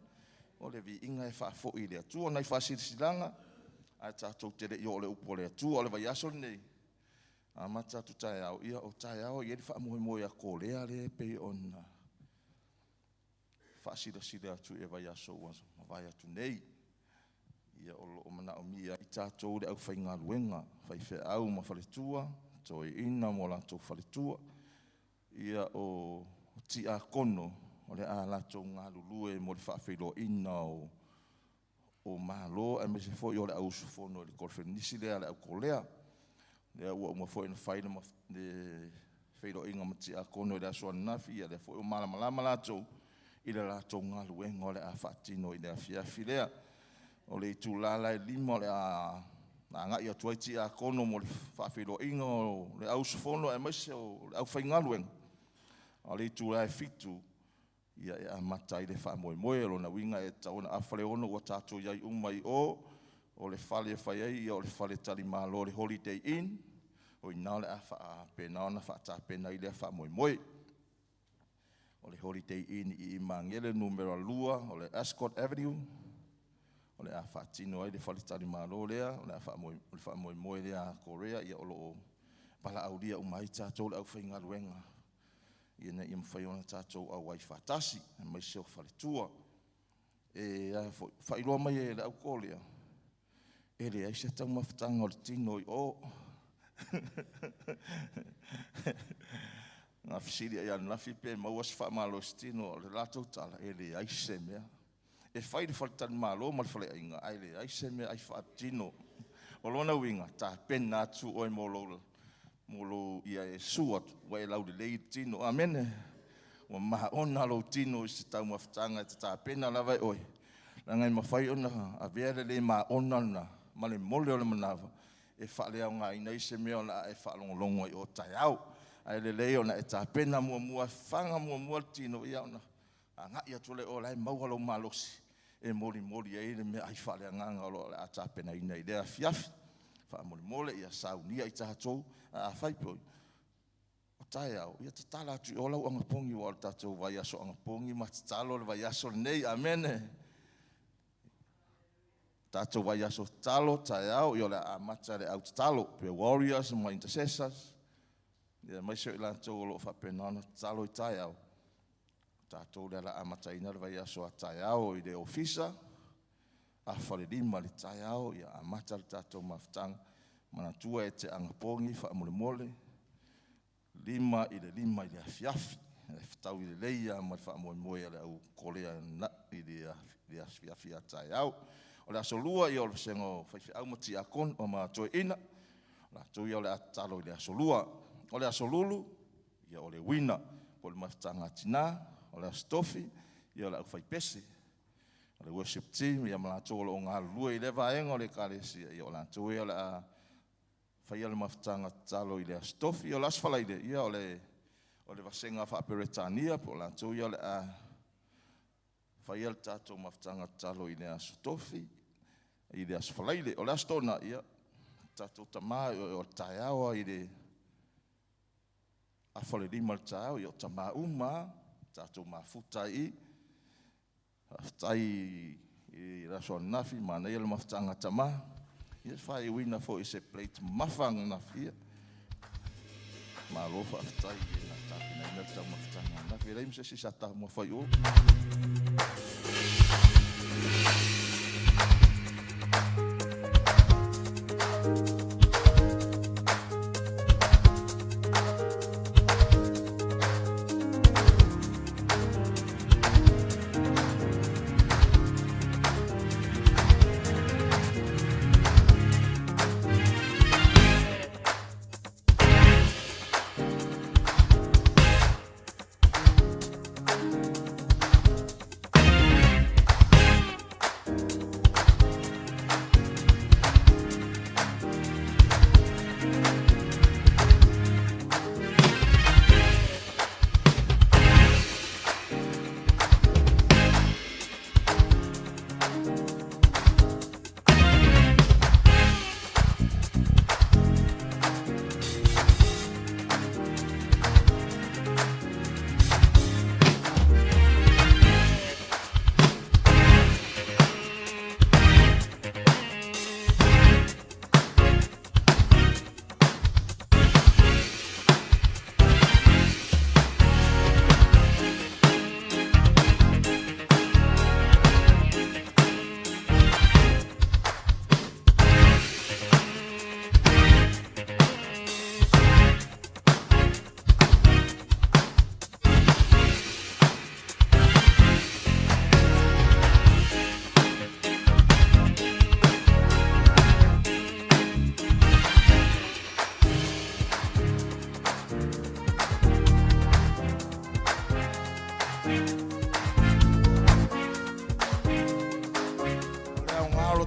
O le vi inga e whaafo i le atua. Nai whaasirisilanga. A tātou tere i o le upo le atua. O le vai aso nei. A mata tu tae au. Ia o tae au. Ia li whaamoe a kōlea le pe ona. Whaasirasile atu e vai aso uaso. Ma vai atu nei. Ia o lo mana o mia i tātou le au whai ngā luenga. Whai whea au ma whaletua. Toi ina mo lato whaletua. Ia o ti a kono. O le a lato ngā lulue mo le whaafeilo ina o malo. E me se fo i o le au sufono le korfenisi lea le au kolea. Lea ua uma fo i na whaina ma le whailo inga ma ti a kono i le asua nafi. Ia le fo i o malama lato. I le lato ngā luenga o le a whaatino i le a fiafi lea. O le itu lala e lima o le a ngai atu ai ti a kono mo le whaafeilo inga o le au sufono e maise o le au whaingaluenga. O le itu la e fitu. Ia e a mata i le whaamoe lo na winga e tauna awhale ono ua tātou iai umai o le whale e whai ai o le whale tali malo le Holiday Inn. O i nā le a wha pena ona wha pena i le whaamoe. O le Holiday Inn i Mangele numero 2 o le Ascot Avenue. O le a whaatino ai le whale tali malo lea. O le a whaamoe lea Korea ia o lo pala aulia umai tātou le au whaingaluenga. Ia na ia mwhai ona tātou au wai whatasi, mai seo whaletua. E whailoa mai e le au kōlea. E le ai se tau mawhatanga o le tino i o. Ngā whisiri ai anafi pe mauas whaamalo si tino o le lātou tala. E le ai se mea. E whai le whaletani malo ma le whale ainga. Ai le ai se mea ai whaatino. O lona winga, tā pena atu oi molola. Molo ia e suat wa e lau lei tino amene wa maha ona lo tino se tau mafutanga te tā pena lava oi la ngai mawhai ona a vere le ma ona na ma le mole o le manawa e whale au ngā ina ise mea ona e whalongolongo i o tai au ai le lei ona e tā pena mua whanga mua tino ia ona a ngai atu le o lai mauhalo malosi e moli e le mea ai whale a nganga o le a tā pena ina i lea fiafi whaamole ia saunia i tātou a whaipoi. O tae au, ia te tala atu i olau angapongi wa o tātou vai aso angapongi, ma te talo le vai aso nei, amene. Tātou vai aso talo, tae au, i o le a mata le au talo, pe warriors, ma intercessors. Ia mai seo i lātou o lo whapenana, talo i tae au. Tātou le a mata ina le vai aso a tae au, i le ofisa, a whare lima le tae au, ia a mata le tātou mawhtanga, mana tua e te angapongi, whaamole, lima i le afiafi, e whtau i le leia, ma le whaamoe le au kolea na i le afiafi a tae au. O le aso lua i o le sengo whaiwhi au mati a kon, o ma toe ina, la tui o le atalo i le aso lua. O le aso lulu, ia o le wina, o le mawhtanga tina, o le astofi, ia o le au whaipese, le worship team ia malato lo nga lue le vaenga le kalesia ia la to ia la faia le maftanga talo ile stofi o las falaide ia ole vasenga fa peretania po la to ia la faia le tato maftanga talo ile stofi ile as falaide o las tona ia tato tama o taiawa ile a fale di maltao ia tama uma tato mafuta i tai i raso nafi mana ia le maftanga tama ia fai wina fo i se plate mafang nafi ma lo fa tai na tapi na ia tama maftanga nafi rei se sa ta mo fai o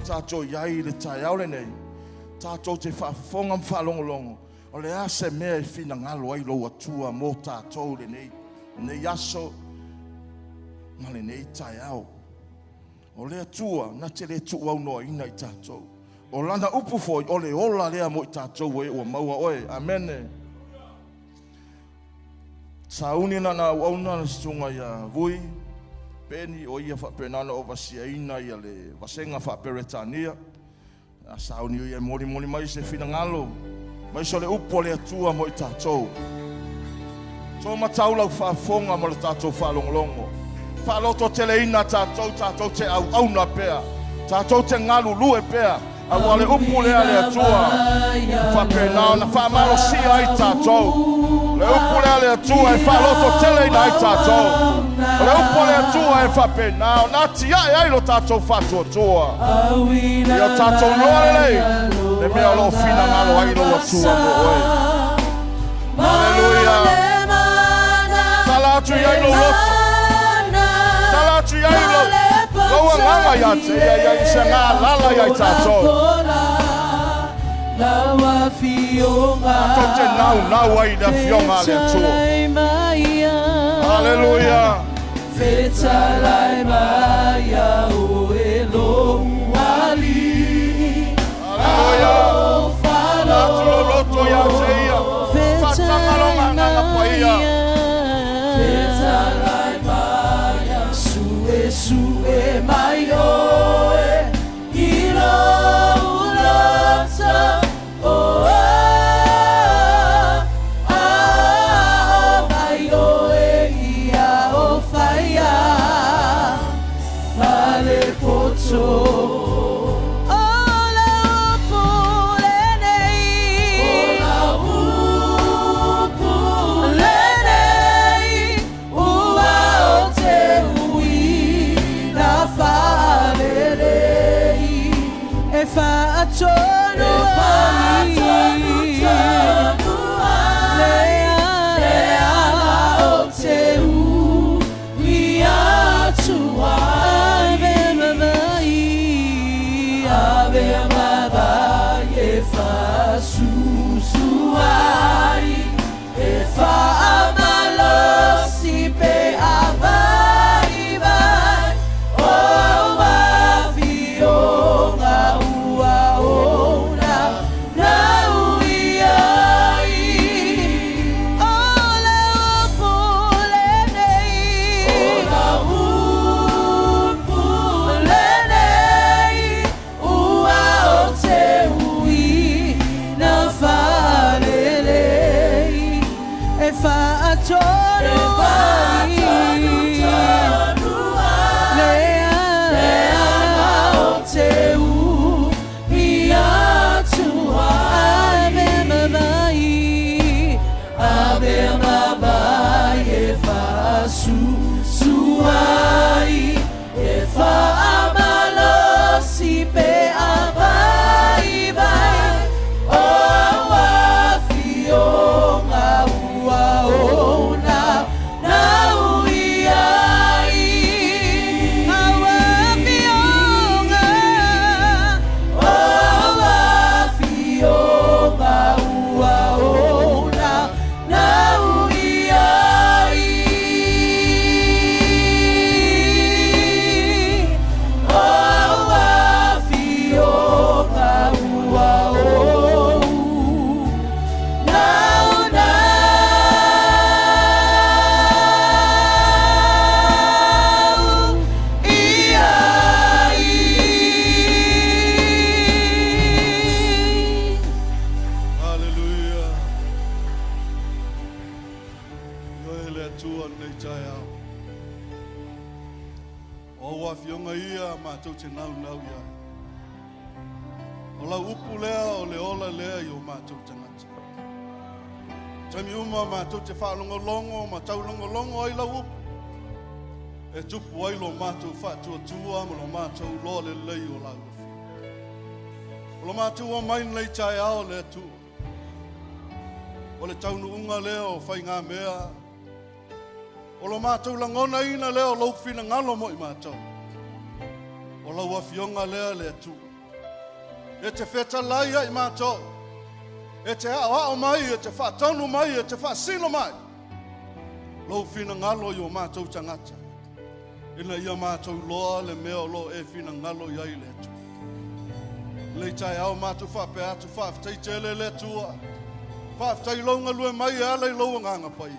tato iai le taiao le nei. Tato te whaafonga mwhalongolongo. O le ase mea I whina ngalo ai lo atua mō tato le nei. Nei aso, ma le nei taiao. O le atua, na te le tu au noa ina I tato. O lana upu foi, o le ola lea mo I tato e ua maua oe. Amene. Sauni na au na sunga ia vui. Peni o ia whapenana o wasiaina ia le wasenga whaperetania. A sauni o ia mori mai se whina ngalo. Mai so le upo le atua mo I tātou. Tō matau lau whaafonga mo le tātou whalongolongo. Whaloto tele ina tātou te au na pea. Tātou te ngalu lue pea. A wale upo lea le atua. Whapenana na whaamalo si ai tātou. Le upo lea le atua e whaloto tele ina ai tātou. Le upo le atua e whapenana. Nā tia e ai lo tātou whatua tua. Ia tātou loa lei. Le mea lo fina ngalo ai lo atua mo oe. Halleluja. Talatu iai lo loto. Talatu iai lo. Loa nganga ia te ia I se ngā lala ia I tātou. Tātou te nau ai na fionga le atua. Halleluja. Fetalai maya o elo wali. Halleluja. Tātou loto ia te ia. Whatangalonga nganga pa ia. Fetalai maya sue mai oe. Ilo ulata o mai oe ia o faya. Male poto. Ole taunu unga leo fai ngā mea. O lo mātou langona ina leo lau whina ngalo mo I mātou. O lau awhionga lea le tu. E te wheta laia I mātou. E te hao mai, e te whatonu mai, e te whasino mai. Lau whina ngalo I o mātou tangata. Ina ia mātou loa le mea o lo e whina ngalo I ai le tu. Le tai au mātou whape atu whawtei tele le tua. Whaftai longa lue mai ala I loa nganga pai.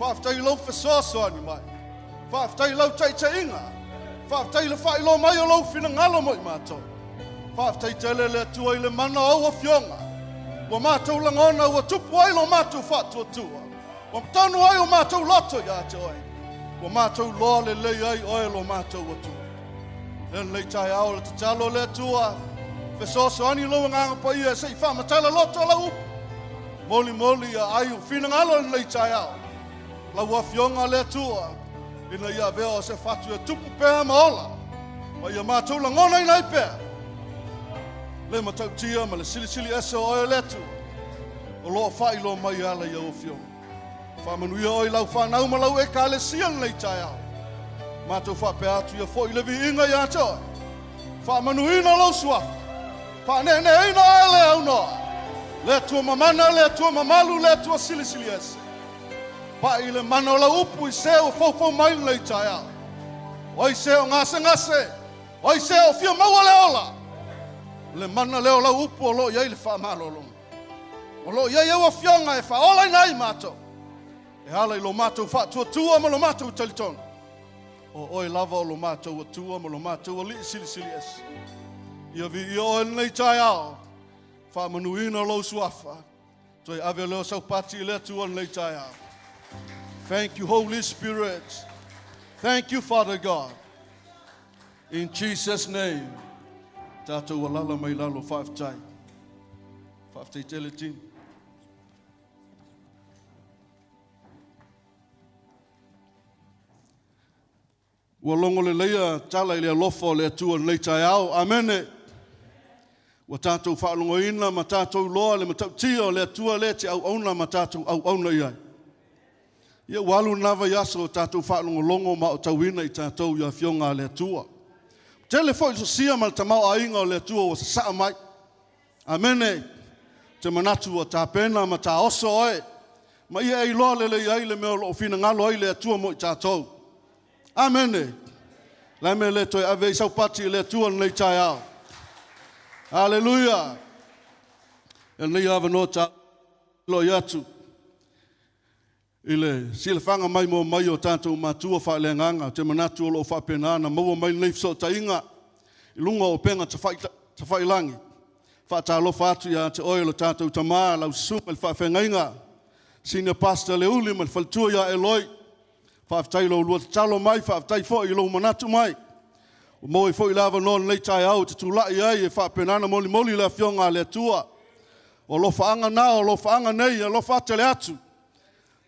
Whaftai lau whasoasoa ni mai. Whaftai lau tai te inga. Whaftai le whai lo mai o lau whina ngalo mo I mātou. Whaftai tele le tua I le mana au a whionga. Wa mātou langona ua tupu ai lo mātou whatua tua. Wa mtanu ai o mātou loto ia te oi. Wa mātou loa le lei ai oe lo mātou wa tua. E lei tai au le te talo le tua. Whasoasoa ni loa nganga pai e sei whamatala loto la upu. Moli moli a ai whina ngalo nei tai au. La ua whionga le tua. Ina ia veo se whatu e tupu pēr maola. Ma ia mātou langona I nei pēr. Le matau tia ma le sili ese o e le tua. O loa whai lo mai ala ia o whionga. Whamanuia oi lau whanau ma lau e ka le sian nei tai au. Mātou whape atu ia fo I le vi inga ia toi. Whamanuina lau suafa. Whanene eina e le au noa. Le tua mamana, le tua mamalu, le tua sili ese. Pa I le mana o la upu I se o fau mai le tai au. Oi se o ngase. Oi se o fia maua le ola. Le mana le o la upu o lo iei le wha malo longa. O lo iei e wa fionga e wha ola nai mato. E hala I lo mato wha tua ma lo mato talitona. O oi lava o lo mato tua ma lo mato o li sili ese. Ia vi I o nei tai au. Whamanuina lo suafa. Toi ave leo sau pati le tua nei tai au. Thank you, Holy Spirit. Thank you, Father God. In Jesus' name. Tātou walala mai lalo whaftai. Whaftai tele tim. Ua longo le leia tala I le alofo le tua nei tai au. Amene. Wa tātou whaalongo ina ma tātou loa le matau tia le tua le te au auna ma tātou au auna iai. Ia walu nawa yaso tātou whaalongo longo ma o tauina I tātou ia whionga le tua. Tele fo I so sia ma le tamau a inga o le tua o sa saa mai. Amene. Te manatu o tā pena ma tā oso oe. Ma ia ei loa le ai le mea lo fina ngalo ai le atua mo i tātou. Amene. La me le toi ave i sau pati le atua nei tai au. Hallelujah. E nei ava no ta lo yatu. Ile sila fanga mai mo mai o tātou matua wha le nganga. Te manatu o lo wha penana. Maua mai nei so ta inga. Ilunga o penga ta whai langi. Wha ta lo whatu ia te oilo tātou tamaa. Lau sunga le wha whengainga. Senior pastor le uli ma le faltua ia Eloi. Whaafitai lo lua te talo mai. Whaafitai fo i lo manatu mai. O mo i fo i lava no nei tai au. Te tūlai ai e wha penana moli moli le fionga le atua. O lo whaanga nā, o lo whaanga nei, o lo whaatele atu.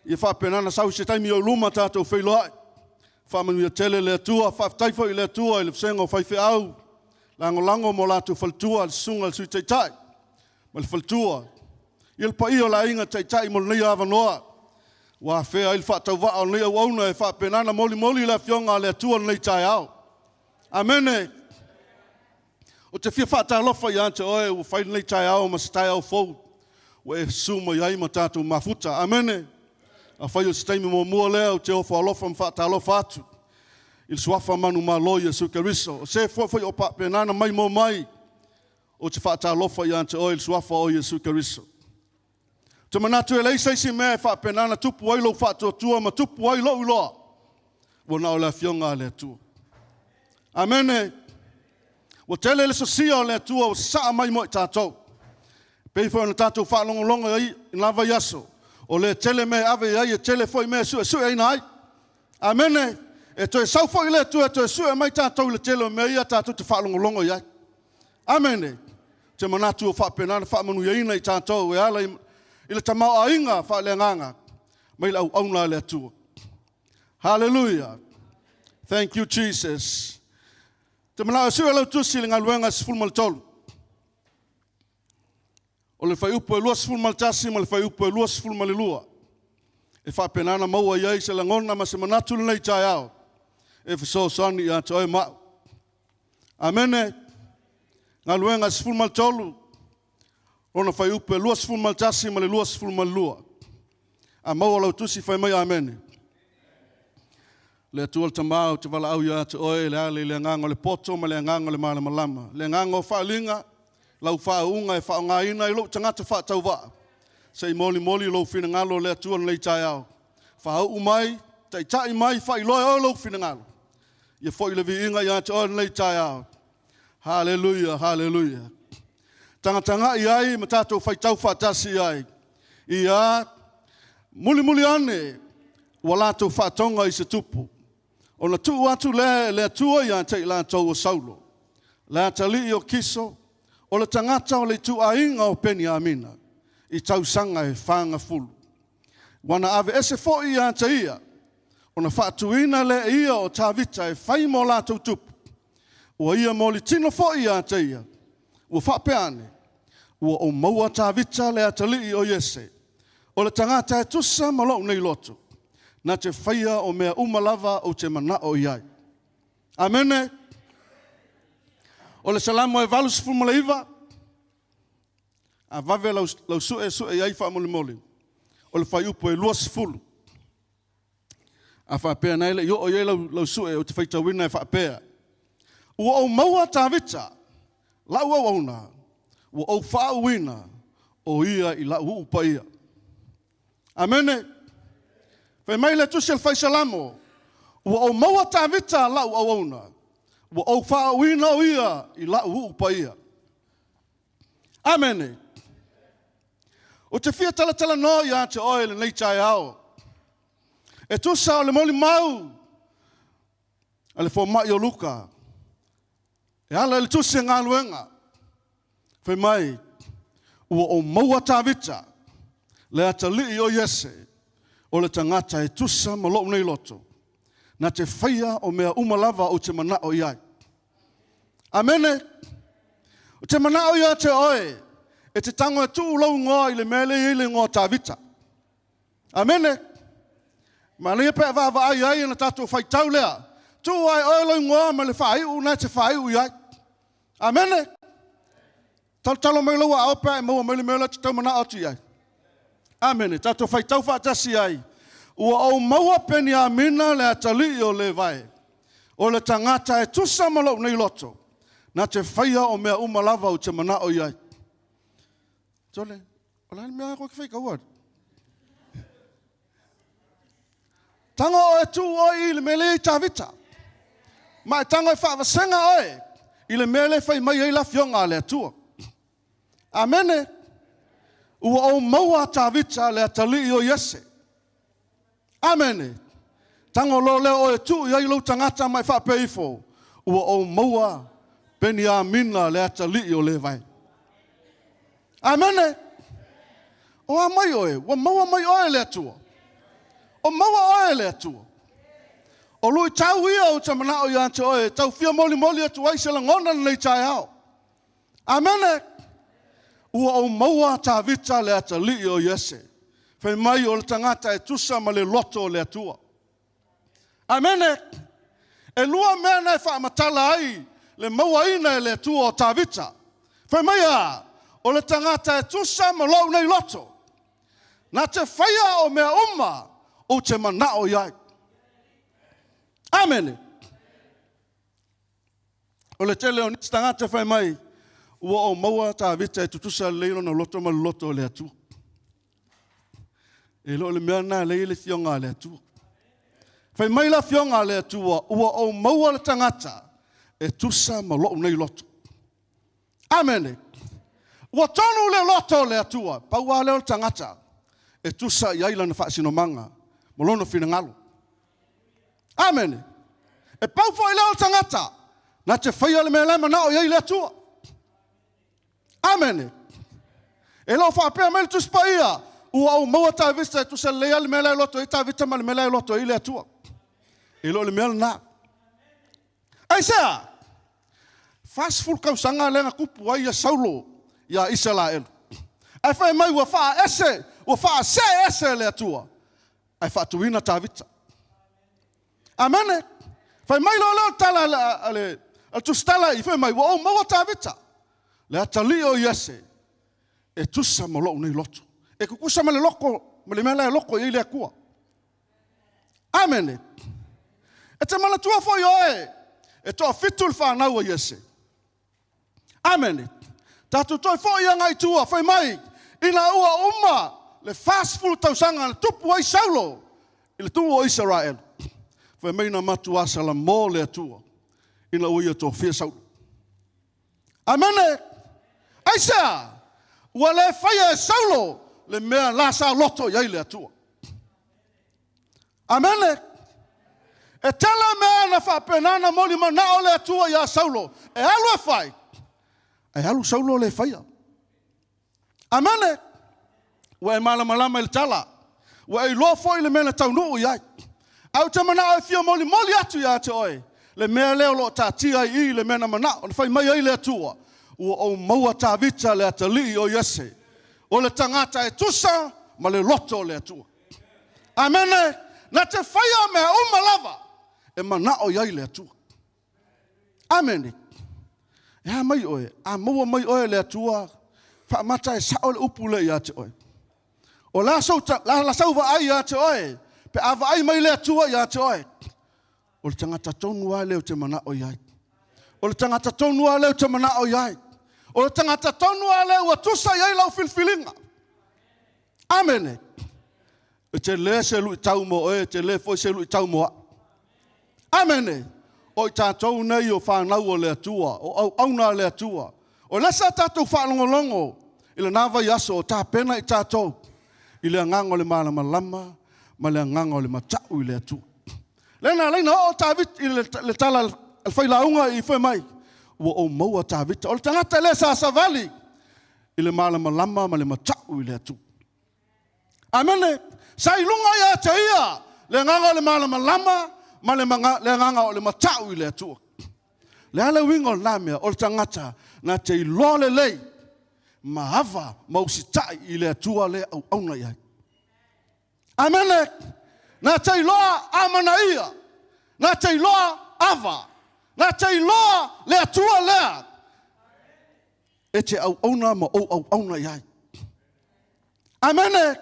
I wha penana sau se taimi o luma tātou whailoai. Whamanu ia tele le atua, whaaftaifo i le atua, i le whenga o whaiwhi au. Lango mo lātou whaltua, le sunga le sui teitai. Ma le whaltua. I le pai o la inga teitai mo le nei awa noa. Wa whea i le whaatau waa o nei au auna e wha penana moli le whionga le atua nei tai au. Amene. O te fia whaata alofa i ante oe, o whai nei tai au ma se tai au fau. O e suma iai ma tātou mafuta. Amene. A whai o se taimi mo mua lea o te ofa alofa ma whaata alofa atu. Il suafa manu ma loia su keriso. O se fwoi o pa penana mai mo mai. O te whaata alofa i ante oe, il suafa o Jesu keriso. Te manatu e leisa isi mea wha penana tupu ai lo whaatu atua ma tupu ai lo uloa. Wana o le fionga le atua. Amene. O tele le sosia o le atua o saa mai mo i tātou. Peifo na tātou whaalongolongo ai in lava yaso. O le tele me ave ai e tele foi me su ai nai. Amene. E toi sau foi le atua e toi su e mai tātou le tele me ia tātou te whaalongolongo ai. Amene. Te manatu o wha penana wha manu iaina i tātou e ala i le tamau a inga wha le nganga. Mai lau auna le atua. Hallelujah. Thank you, Jesus. Te mana sua lau tusi le ngaluenga sifulu mal tolu. O le whai upo e lua sifulu mal tasi ma le whai upo e lua sifulu mal lua. E wha penana maua iai se langona ma se manatu nei tai au. E fiso sani i ante oi mau. Amene. Ngaluenga sifulu mal tolu. Ona whai upo e lua sifulu mal tasi ma le lua sifulu mal lua. A maua lau tusi whai mai amene. Le tuol tamau te wala au ia te oe le ale le ngango le poto ma le ngango le mala malama. Le ngango whaalinga, lau whaunga e whaunga ina i lo tangata whaatau waa. Sei moli lo whina ngalo le tuol nei tai au. Whau umai, tai mai, whai loe o lo whina ngalo. Ia whoi le vi inga ia te oe nei tai au. Hallelujah, hallelujah. Tanga i ai, ma tātou whai tau whaatasi ai. Ia, muli ane, walatou whaatonga i se tupu. O na tuu atu le atua ia te la tau o saulo. Le atali o kiso, o le tangata o le tu ainga o peni amina. I tau sanga e whanga fulu. Wana ave ese fo ia te ia. O na whaatuina le ia o tawita e whai mo la tau tupu. Ua ia mo li tino fo ia te ia. Ua whapeane. Ua o maua tawita le atali o Yese. O le tangata e tusa malo nei loto. Na te whaia o mea umalava o te mana o iai. Amene. O le salamo e valu sifu mole iwa. A vave lau sue iai wha mole. O le whai upo e lua sifulu. A whapea naile, yo o iei lau sue o te whaita wina e whapea. Ua o maua tāwita, lau au auna. Ua o whau wina, o ia i lau upa ia. Amene. Whai mai le tusi al whai salamo. Ua o maua tāwita lau au auna. Ua o whaawina o ia i lau upa ia. Amene. O te fia tala no ia te oe le nei tai ao. E tusa o le moli mau. A le fo mai o luka. E ala le tusi ngā luenga. Whai mai. Ua o maua tāwita. Le atali o Yese. O le tangata e tusa ma loo nei loto. Na te whaia o mea umalava o te mana o iai. Amene. O te mana o ia te oe. E te tango e tuu lau ngoa i le mele i le ngoa tāwita. Amene. Ma lia pēr vāwa ai ai na tātou whai tau lea. Tuu ai oe lau ngoa ma le whai u na te whai u iai. Amene. Talo mai lau a opa e maua mele mele te tau mana atu iai. Amene, tato fai tau whaatasi ai. Ua au maua peni a mina le atali o le vai. O le tangata e tusa malau nei loto. Na te whaia o mea umalava o te mana o iai. Tole, o lai mea koe ki whaika Tanga o e tu o i le mele i tawita. Ma e tanga e whaavasenga oe. I le mele whai mai ei la fionga le atua. Amene. Ua o maua tawita le atali o Yese. Amene. Tanga lo leo o e tu i ai lau tangata mai whapeifo. Ua o maua peni a mina le atali o le vai. Amene. O a mai oe. Ua maua mai oe le atua. O maua oe le atua. O lui tau ia o te mana o iante oe. Tau fia moli moli atu ai se la ngona nei tai au. Amene. Ua o maua ta vita le atali o Yese. Fai mai o le tangata e tusa ma le loto o le atua. Amene. E lua mea nei wha matala ai. Le maua ina e le atua o ta vita. Fai mai a. O le tangata e tusa ma lau nei loto. Na te whaia o mea umma. O te mana o iai. Amene. O le tele o niti tangata whai mai. Ua o maua ta vita e tutusa leiro na loto ma loto le atua. E lo le mea na le fionga le atua. Whai mai la fionga le atua. Ua o maua le tangata e tusa ma lo nei loto. Amene. Ua tonu le loto le atua. Paua leo le tangata. E tusa iaila na whaasino manga. Molono fina ngalo. Amene. E pau fo i leo tangata. Na te whaia le mea lema na o iai le atua. Amene. E lau whaapea mele tu spaia. Ua au maua ta vista e tu se lea le mea loto. I ta vita ma le mea loto i le atua. E lo le mea na. Ai sea. Fast full kausanga lenga kupu ai a Saulo. Ia Israel. Ai whai mai ua wha ese. Ua wha se ese le atua. Ai wha tuina ta vita. Amene. Whai mai lo leo tala ale tu stala I whai mai ua au maua ta vita. Le atali o Yese. E tusa ma lo nei loto. E kukusa ma le loko. Ma le mea le loko I le akua. Amene. E te mana tua fo oe. E toa fitul whanau o Yese. Amene. Tatu toi fo ia ngai tua. Whai mai. Ina ua umma. Le fast full tausanga. Le tupu ai Saulo. I le tupu o Israel. Whai mai na matu asala mō le atua. Ina ua ia toa fia Saulo. Amene. Aisa. Ua le whaia e Saulo. Le mea la sa loto iai le atua. Amene. E tala mea na whapenana moli ma nao le atua ia Saulo. E alu e whai. E alu Saulo le whaia. Amene. Ua e malama le tala. Ua e lo foi le mea tau nuu iai. Au te mana e fia moli atu ia te oe. Le mea leo lo ta tia I le mea na mana. O whai mai ai le atua. Ua o maua ta vita le atali o Yese. O le tangata e tusa ma le loto le atua. Amene. Na te whaia mea umalava. E mana o iai le atua. Amene. E ha mai oe. A maua mai oe le atua. Wha mata e sao le upu le ia te oe. O la sau wa ai ia te oe. Pe awa ai mai le atua ia te oe. O le tangata tonua leo te mana o iai. O le tangata tonua leo te mana o iai. O le tangata tonua leo wa tusa iai lau filfilinga. Amene. E te le se lui tau mo oe. Te le foi se lui tau mo a. Amene. O I tātou nei o whanau o le atua. O auna le atua. O lesa tātou whanongolongo. I le nawa yaso o tā pena I tātou. I le ngango le malama lama. Ma le ngango le matau I le atua. Lena o tāvit I le tala al whailaunga I whai mai. Ua o maua tāvita. O le tangata le sa savali. I le malama lama ma le matau I le atua. Amene. Sa ilunga ia te ia. Le ngango le malama lama. Ma le nganga o le matau I le atua. Le ale wingo la mea o le tangata na te ilo le lei. Ma hava mausitai I le atua le au auna iai. Amene. Na te iloa amana ia. Na te iloa ava. Na te iloa le atua lea. E te au auna ma au auna iai. Amene.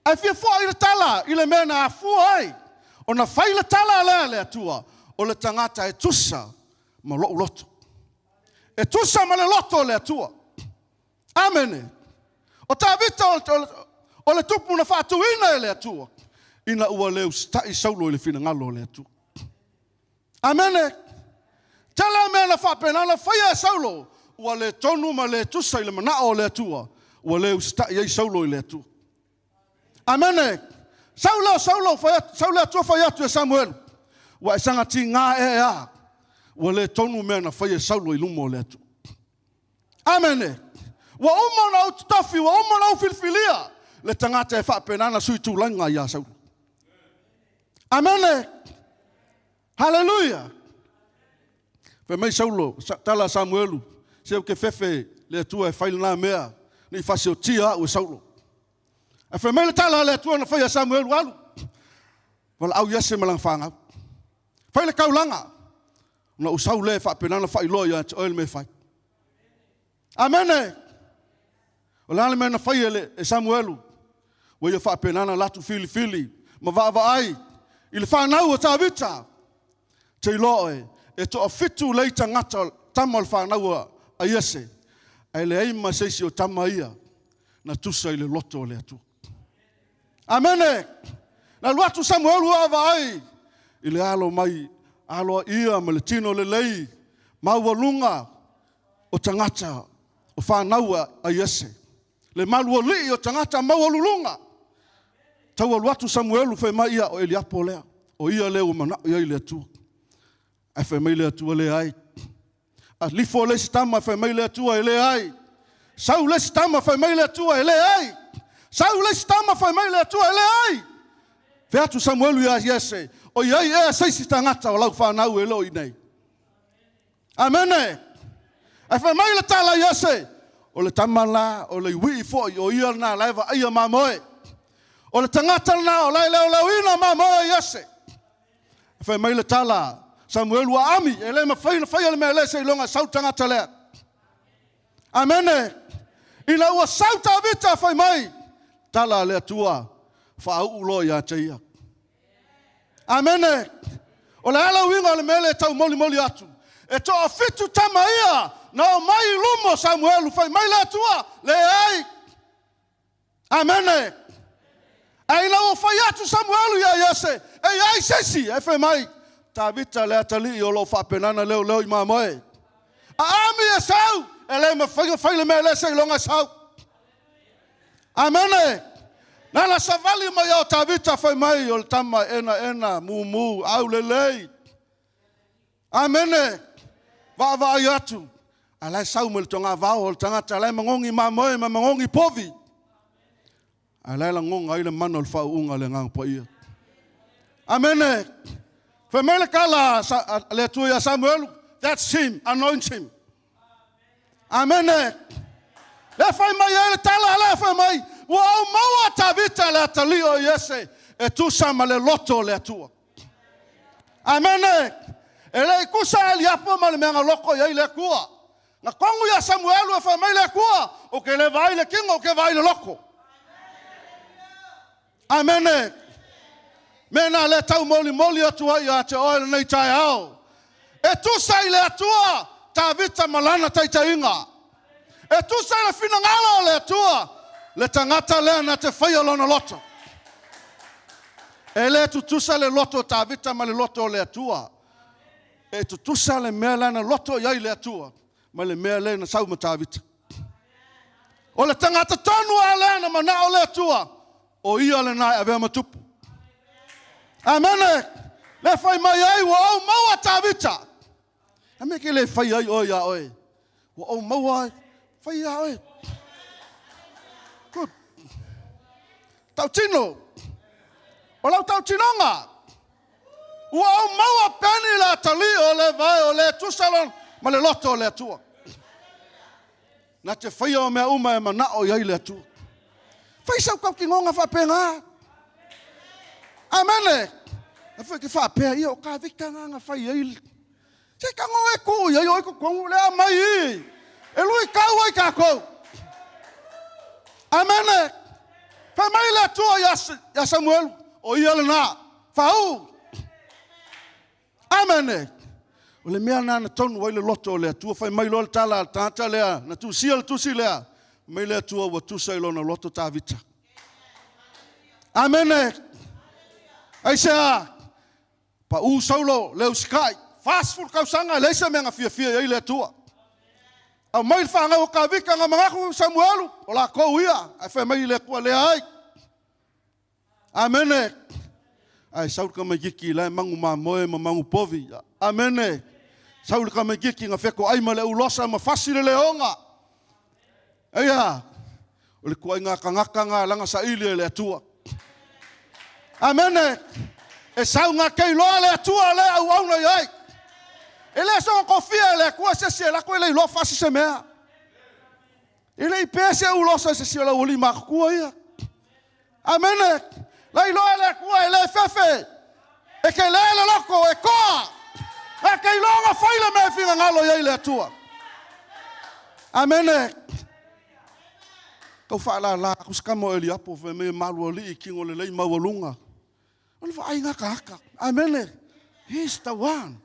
Ai fia fo i le tala, i le mena a fua ai. O na fai le tala lea le atua, o le tangata e tusa ma lo loto. E tusa ma le loto le atua. Amene. O ta vita o le tupu na whaatuina e le atua. Ina ua leu stai saulo i le fina ngalo le atua. Amene. Tala mea na whapenana whaia e saulo. Ua le tonu ma le tusa i le manao le atua. Ua leu stai ei saulo i le atua. Amene. Saulo atua whaia atu e Samuel. Wa sanga ti ngā e a. Wa le tonu mea na whaia saulo i lumo le atua. Amene. Wa uma na utofi, wa uma na ufilfilia. Le tangata e whapenana sui tūlanga i a saulo. Amene. Hallelujah. Fe mai saulo, tala Samuelu. Seu ke fefe le atua e whailana mea. Ni whase o tia o saulo. A fe mai le tala le atua na whaia Samuelu alu. Wala au yase malang whangau. Whaile kaulanga. Na usau le whapenana whailoa te oil me whai. Amene. O le ale mena whaia e Samuelu. Wa ia whapenana latu fili. Ma va ai. I le whanau o tā vita. Te iloe. E to a fitu leita ngata tamal whanau a iese. Ai le eima seisi o tama ia. Na tusa i le loto le atu. Amene. Na luatu Samuelu ava ai. I le alo mai. Alo ia ma le tino le lei. Maua lunga. O tangata. O whanau a iese. Le malu o li o tangata maua lulunga. Tau aluatu Samuelu whai mai ia o Eliapo lea. O ia leo mana o ia i le atua. Ai whai mai le atua le ai. A lifo le sitama whai mai le atua e le ai. Sau le sitama whai mai le atua e le ai. Sau le sitama whai mai le atua e le ai. Veatu Samuelu ia iese. O iai ea seisi tangata o lau whanau e leo i nei. Amene. Ai whai mai le tala iese. O le tamala, o le iwi foi, o ia na laiva aia mamoe. O le tangata na o lai leo ina mamoe iese. Whai mai le tala, Samuelu a ami, e le ma whai le mea le se ilonga sau tangata lea. Amene. Ina ua sau ta vita whai mai. Tala le atua, wha ulo ia te ia. Amene. O le ala winga o le mea le tau moli atu. E to a fitu tama ia, na o mai lumo Samuelu, whai mai le atua, le ai. Amene. Ai la o whai atu Samuelu ia iese. Ei ai sesi, e whai mai. Tā vita le atali i o lo whapenana leo i mamoe. A ami e sau, e le ma whai le mea le se ilonga sau. Amene. Nala savali mai au tā vita whai mai o le tama ena, mu, au le lei. Amene. Va i atu. A lai sau me le tonga vau o le tangata, a lai mangongi mamoe, ma mangongi povi. A lai la ngonga i le mana o le whau unga le ngang pa ia. Amene. Whamele kala le tuia Samuelu, that's him, anoint him. Amene. Le whai mai e le tala, le whai mai, ua au maua ta vita le atali o iese, e tusa ma le loto le atua. Amene. E le ikusa Eliapo ma le meanga loko iei le kua. Na kongu ia Samuelu e whai mai le kua, o ke le vai le kinga, o ke vai le loko. Amene. Mena le tau moli atua ia te oele nei tai au. E tusa i le atua, ta vita malana tai inga. E tusa i le fina ngala le atua, le tangata lea na te whaia lona loto. E le tusa le loto ta vita ma le loto le atua. E tusa le mea lana loto iai le atua, ma le mea lena sau ma ta vita. O le tangata tonu a lea ma na o le atua, o ia le nai avea matupu. Amene. Le whai mai ai wa au maua tā vita. Ame ke le whai ai oi a oi. Wa au maua ai. Whai a oi. Good. Tau tino. O lau tau tinonga. Wa au maua peni la tali o le vai o le tusalon. Ma le loto o le atua. Na te whai o mea uma e mana o iai le atua. Whai sau kau ki ngonga whapenga. Amene. E foi que fa pé ia o ka vika nga fai ai. Se ka ngo e ku ia o ko kongu le mai. E lui ka wai ka ko. Amene. Fa mai le tua ya Samuel o ia le na. Fau. Amen. O le mea na tonu wai le loto le tua fa mai lo tala tata le na tu sil tu si le. Mai le tua wa tu sai lo na loto ta vita. Amen. Ai sa pa u solo le sky. Fast food kau sanga le sa menga fia ia le tua. A mai fa nga o ka vika nga mga ku Samuel o la ko ia ai fa mai le ko le ai. Amen. Ai saul ka mai giki la mangu ma moe ma mangu povi. Amen. Saul ka mai giki nga feko ai ma le ulosa ma fasi le leonga. Aya. O le ko nga kangaka nga langa sa ile le tua. Amen. E sau nga kei loa le tua le au au na iai. Ele so kofia le kua se la ko le lo fasi se mea. Ele I pese ulosa se la oli ma kua ia. Amen. La iloa le kua ele fefe. E ke le loko e koa. E ke ilonga faile me finga ngalo ia le tua. Amen. Kau fala la kuskamo eli apo fe me malu oli kingo le mawalunga. Ole fa ainga kaka. Amen. He's the one.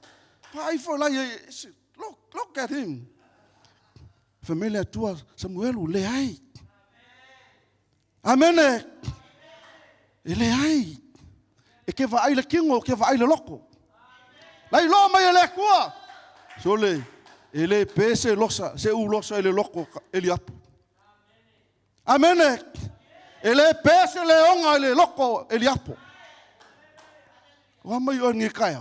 Fa for la look at him. Familia tua Samuel le ai. Amen. Ele ai. E ke va ai le kingo, ke va ai le loko. Lai lo mai le kua. Sole, ele pese losa, se u losa ele loko ele apu. Amen. Ele pese le onga ele loko ele apu. Wa mai o ngi kai.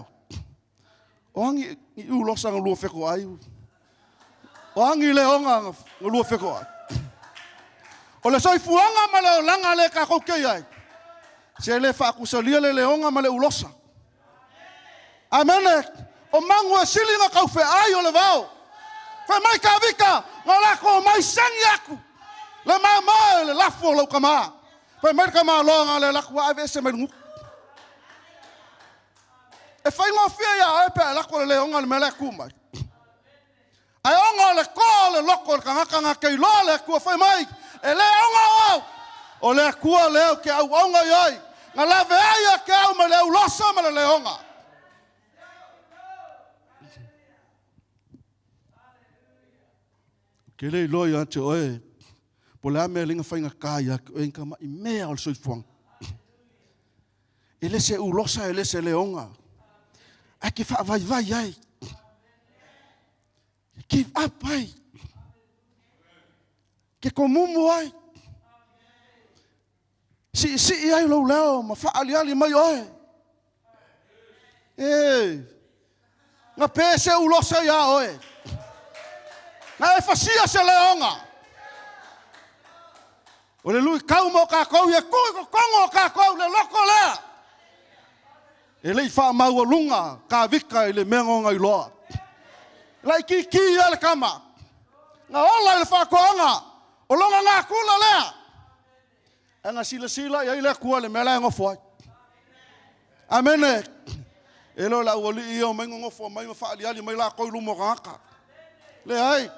O angi u losa ngulu feko ai. O angi le onga ngulu feko ai. O le soi fuanga ma le langa le ka ko ke ai. Se le fa kusalia le leonga ma le ulosa. Amen. O mangu e silinga kau fe ai o le vau. Fe mai ka vika, ngala ko mai sangi aku. Le mai mai le lafo lo kama. Fe mai kama longa le lakwa ave se mengu. E fai ngo fia ya e pe lakwa le leonga le mele kumai. Ai onga le ko le loko le kanga ke lo le ku fe mai. E le onga o le kua leo ke au onga yai. Nga lave aia ke au ma le ulosa ma le leonga. Ke le loi ate oe. Po le ame linga whainga kaya ke oe ma I mea o le soifuang. E le se ulosa e le se leonga. A ke wha vai ai. Give up ai. Ke komumu ai. Si ai lo leo ma fa ali mai oe. Nga pese ulosa ya oe. Nga e fasia se leonga. O le lui kau mo ka kou ye kui ko kongo ka kou le loko lea. E le I wha maua lunga ka vika I le mengonga I loa. Lai ki ale kama. Nga ola I le wha koanga. O longa ngā kula lea. Anga sila ia ile kua le mela ngofo. Amen. Elo la woli io mai ngofo mai fa ali mai la ko lumo ngaka. Le ai.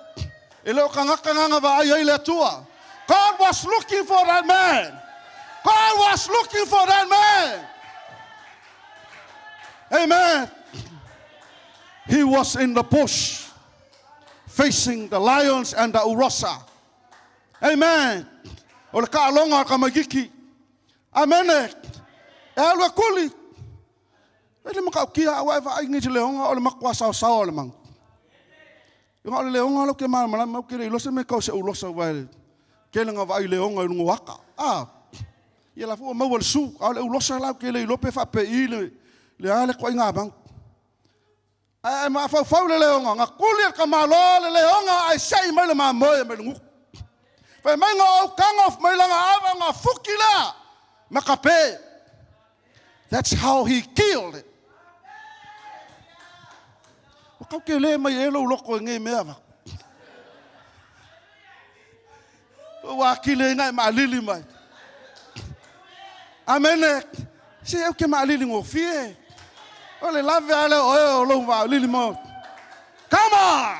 Elo kangaka nga va ai ile tua. God was looking for that man. God was looking for that man. Amen. He was in the bush facing the lions and the urosa. Amen. O le ka longa ka magiki. Amen. E alwa kuli. E le maka kia awa eva ai ngi leonga o le makwa sao le mang. Yo le leonga lo ke mala mo ke le lo se me ka se ulosa wa. Ke le nga vai leonga i waka. Ia la fu mo wal su, o le ulosa la ke le lo pe fa pe ile. Le ale ko inga bang. Ai ma fa le leonga nga kuli ka malo le leonga ai sai mai le ma mo me ngu. Fa mai ngo kang of mai langa ava nga fukila makape. That's how he killed it. Kau ke le mai elo loko nge mea va. Wa kile ngai ma lili mai. Amen. Se eu ke ma lili ngo fie. Ole lave ale o lo va lili mo. Come on.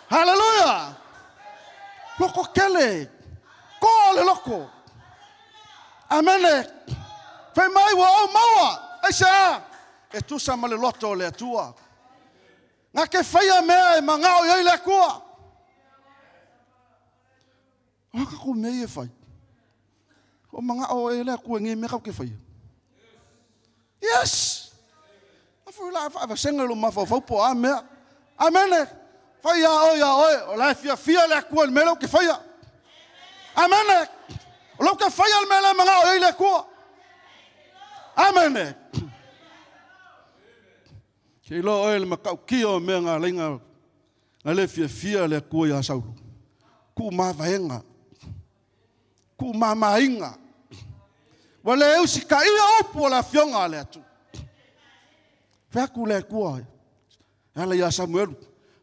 Hallelujah. Loko kele. Ko le loko. Amene. Fai mai wa o maua. Aisa. E tu sa male loto le tua. Nga ke fai mea e mangao yoi le kua. Waka ko mei e fai. O mangao e le kua ngi me kau ke fai. Yes. Afu la fa sengelo ma fa po a mea. Amene. Fai ya oi. O la fia le kua me lo ke fai. Amene. O lo ke fai al me le mangao yoi le kua. Amene. Ke lo oil makau kio me nga lenga ngale fia le kua ya Saulo. Ku ma vaenga. Ku ma mainga. Wale eu si ka ia opu la fionga le atu. Fa ku le kua. Ala ya Samuel.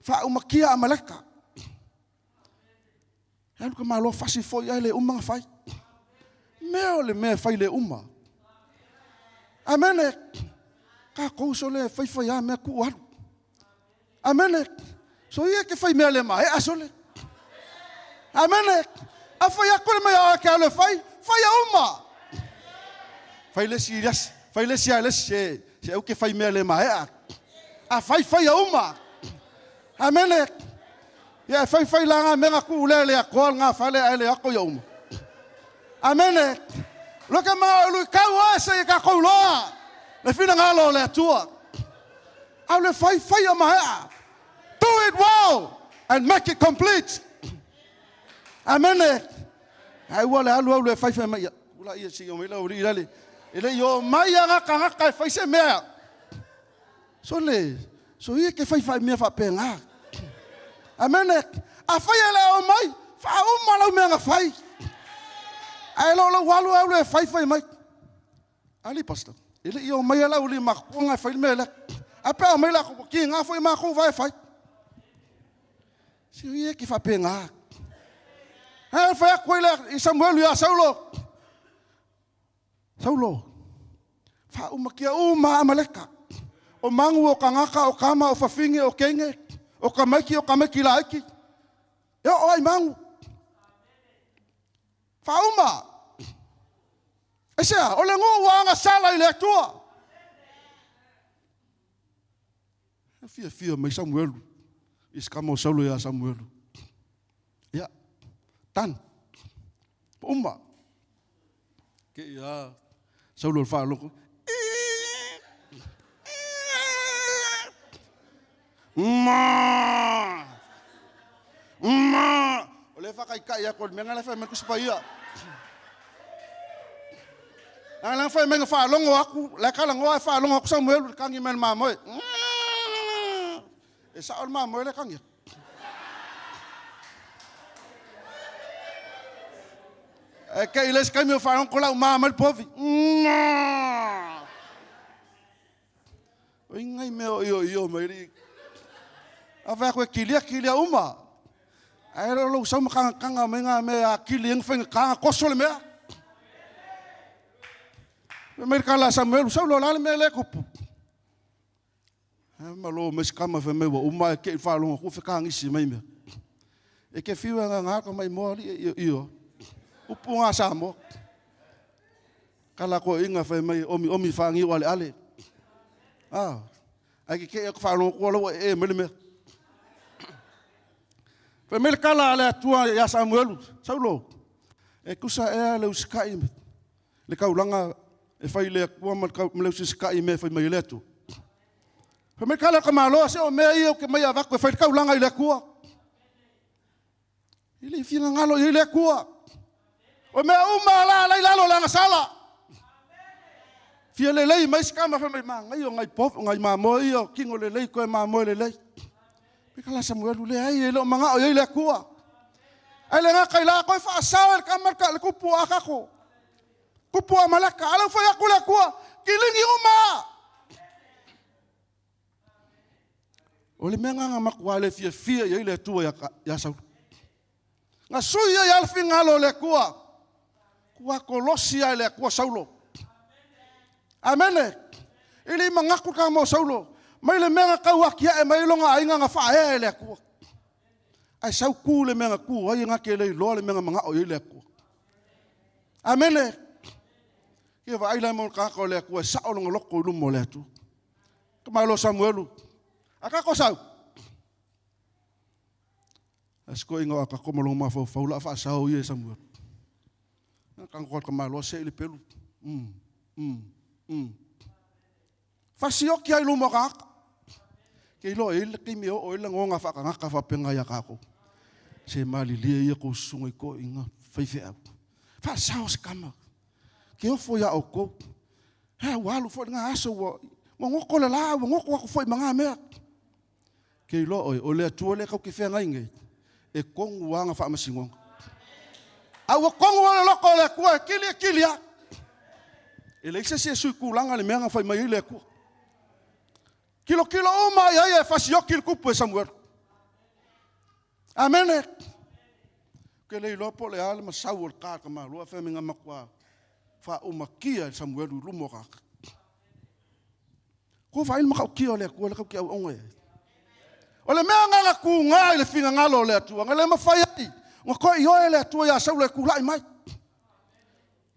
Fa umakia amaleka. Elu ka malo fasi foi ele umanga fai. Meo le me fai le uma. Amene. Ka kouso le fai a me ku alu. Amene. So ia ke fai me le mai asole. Amene. A fai a kore me a ka le fai a uma. Fai le serious. Fai le serious se o ke fai me le mai a fai a uma. Amene. Ya fai la nga me nga ku le a ko nga fale ele a ko ya uma. Amene. Lo ke ma lu ka wa se ka ko loa. Le fina ngalo le tua. Au le fai a mai. Do it well and make it complete. Amen. Ai wala alu le fai mai. Ula ia si o me la uri le. Ele yo mai nga ka fai se me. So ia ke fai me fa penga. Amen. A fai ele o mai. Fa o mala me nga fai. Ai lo walu au le fai mai. Ali pastor. Ele yo mai la uli ma ko nga fai me la. Apa mai la ko ki nga fai ma ko vai fai. Si ia ke fa penga. Ha fai ko ile Samuel ya Saulo. Fa umakia uma amaleka. O mangu o kangaka o kama o fafinge o kenge o kamaki laiki. Yo ai mangu. Fa uma. Esa, ole ngo wanga sala ile tua. Fia mai Samuel. Iskamo Saulo ya Samuel. Ya. Tan. Uma. Ke ya Saulo fa loko. Ole fa kai ya ko menga la fa me kuspaia. Lang fa menga fa longo aku, la kala ngo fa longo aku Samuel kangi men mamoy. E sa ol mamoy le kangi. E ke iles kami fa longo la mamal povi. O ngai me yo mai. Ava ko kilia uma. Ai lo so kanga menga me akili ng feng kanga kosol me. Mereka la Samuel Saulo la me le kupu. Malo mes kama fe me wa uma ke fa lo ku fe kanga isi mai me. E ke fiwa nga ko mai mo io. Upu nga samo. Kala ko inga fe mai omi fa ngi wale ale. Ai ke fa lo ko lo e me me. Fe me kala le tua ya Samuel Saulo. E kusa e le uskai le kaulanga e fai le kua me le skai me fai mai letu. Fa me kala ka malo se o me io ke mai ava ko fai ka ulanga ile kua. Ile fina ngalo ile kua. O me uma la lo langa sala. Fia le lei mai skama fa mai manga io ngai pop ngai mamo io kingo le lei ko mamo le lei. Pe kala Samuel le ai le manga o ile kua. Ai le nga kai la ko fa sawel kamar ka le kupu akako. Kupu amalaka ala fa yakula kua kilingi uma. Ole menga nga makwale fia ya ile tua ya Saulo. Nga suya ya alfingalo le kua. Kua Kolosia le kua Saulo. Amene. Ili mangaku ka mo Saulo. Mai le menga ka wakia e mai longa ainga nga fa e le kua. Ai sau ku le menga ku ai nga ke le lo le menga manga o ile kua. Amene. Kia va aila mo ka ko le ku sa o lo ko lu mo le tu. Ka mai lo Samuelu. Aka ko sa. Asko ingo aka ko mo lo ma fa la fa sa o ye Samuel. Ka ko ka mai lo se le pelu. Fasio ki ai lu mo ka. Ke lo il ki mi o il ngonga fa ka fa penga ya ka ko. Se mali lia ia ko sungai ko inga faife au. Fa sao se kama. Ke o fo ya o ko. Ha walu fo nga aso wo. Mo ngoko le la, mo ngoko ko fo manga me. Ke lo o le tu le ka ke fe nga inge. E kong wanga fa masingong. A wo kong wo le ko le ku kilia. Ele se su ku langa le menga fa mai le ku. Kilo o mai ai fa si o kil ku po Samuel. Amen. Ke le lopo le ale masau o ka ka ma lo fa minga makwa fa o makia Samuel lu mo ka ko fa il ma ka le ko le ka ki o nge o le mea nga ku nga le finga ngalo le tu nga le ma fa ai ngo ko yo le tu ya sa le ku lai mai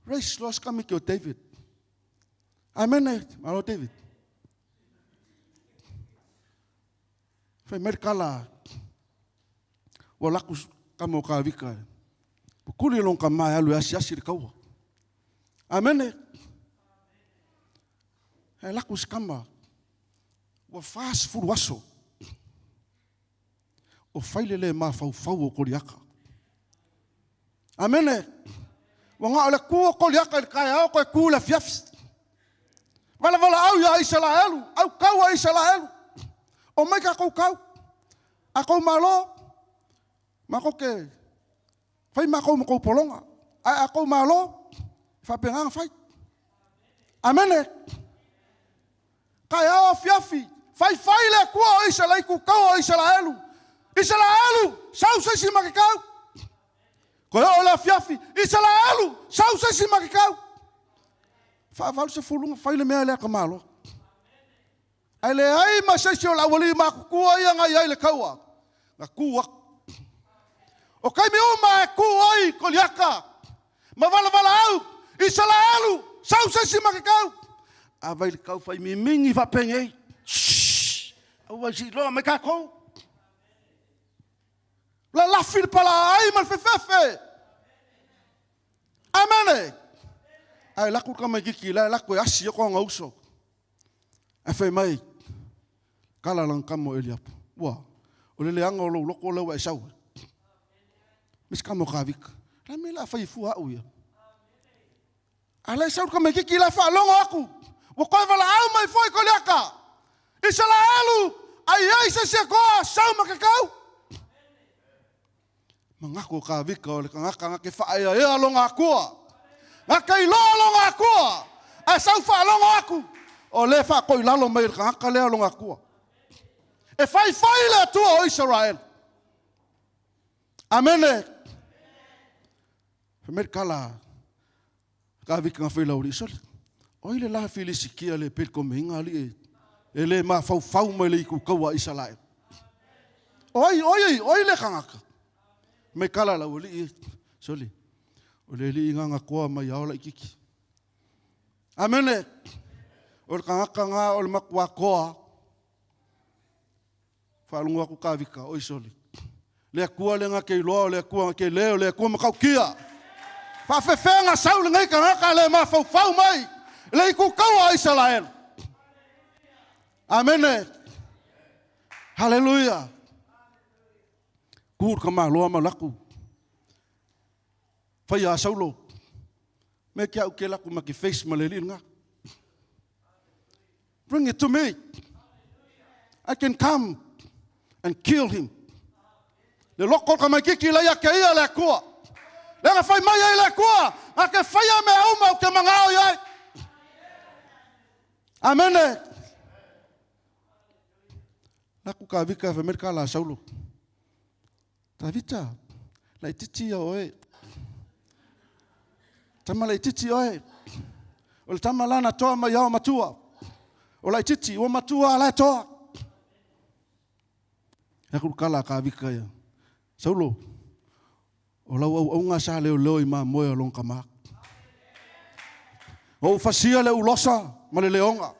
race loss ka mi ki o David. Amen. Malo David fa merkala wala ku kamo ka vika. Kuli long ka mai alu asi kaua. Amen. Hai laku skama. Wa fast food waso. O failele ma fau o koliaka. Amen. Wa nga ole ku koliaka kai au ko ku la fiaf. Wala au ya Israel, au kaua Israel. O mai ka kau. Ako malo. Mako ke fai mako mo polonga ai ako malo fa pengang fai. Amen. Kaya fiafi fai le ku Israel ku ka Israel sau se si makau ko ola fiafi Israel sau se si makau fa val se fulunga fai le mea le ka malo ai le ai ma se la wali ma ku ia ngai le kaua na ku o kai me uma ku ai koliaka ma vala au Israel sau se si makau a vai kau fai mingi va pengei o wa si lo me ka ko la fil pala ai mal fefe. Amen. Ai la ku ka mai ki la ku asi ko ngauso a fe mai kala lang kamo eliap wa o le anga lo ko le wa sau mis kamo kavik la me la fai fu au ya ala sau ka mai ki la fa longo aku wo ko vala au mai foi ko leka Israelu ai se ko sau makakau mangako kavik o le kanga ke fa ai e longa aku ngakai longa aku a sau fa longa aku o le fa ko ilalo mai kanga le longa aku e fai le tu o Israel. Amen. Femer kala ka vik nga fela uri sol. O ile la fili sikia le pel ko menga li ele ma fau mai le ku kawa Israel. Oi le kanga. Me kala la uli soli. O le li nga ko mai aula ikiki. Amen. O kanga o makwa ko falunga ku kavika oi soli le kua le nga ke lo le kua ke le kua makau kia fa fefenga saul ngai ka le ma fau mai le ku kawa Israel. Amen. Hallelujah. Kur ka ma lo ma laku fa ya saulo me kia u ke laku ma ki face ma le nga bring it to me. I can come and kill him. Le loko ka mai kiki la ya ke ia le kua. Le nga fai mai le kua. A ke fai me au mau ke mangao ia. Amen. Naku ka vika fe merka la saulo. Ta vita. La ititi oe. Tama la ititi oe. O le tama lana toa mai au matua. O la ititi o matua la toa. Aku kala ka vika ya. Saulo. O lau au nga sa leo i ma moe long ka mak. O fasia le ulosa ma le leonga.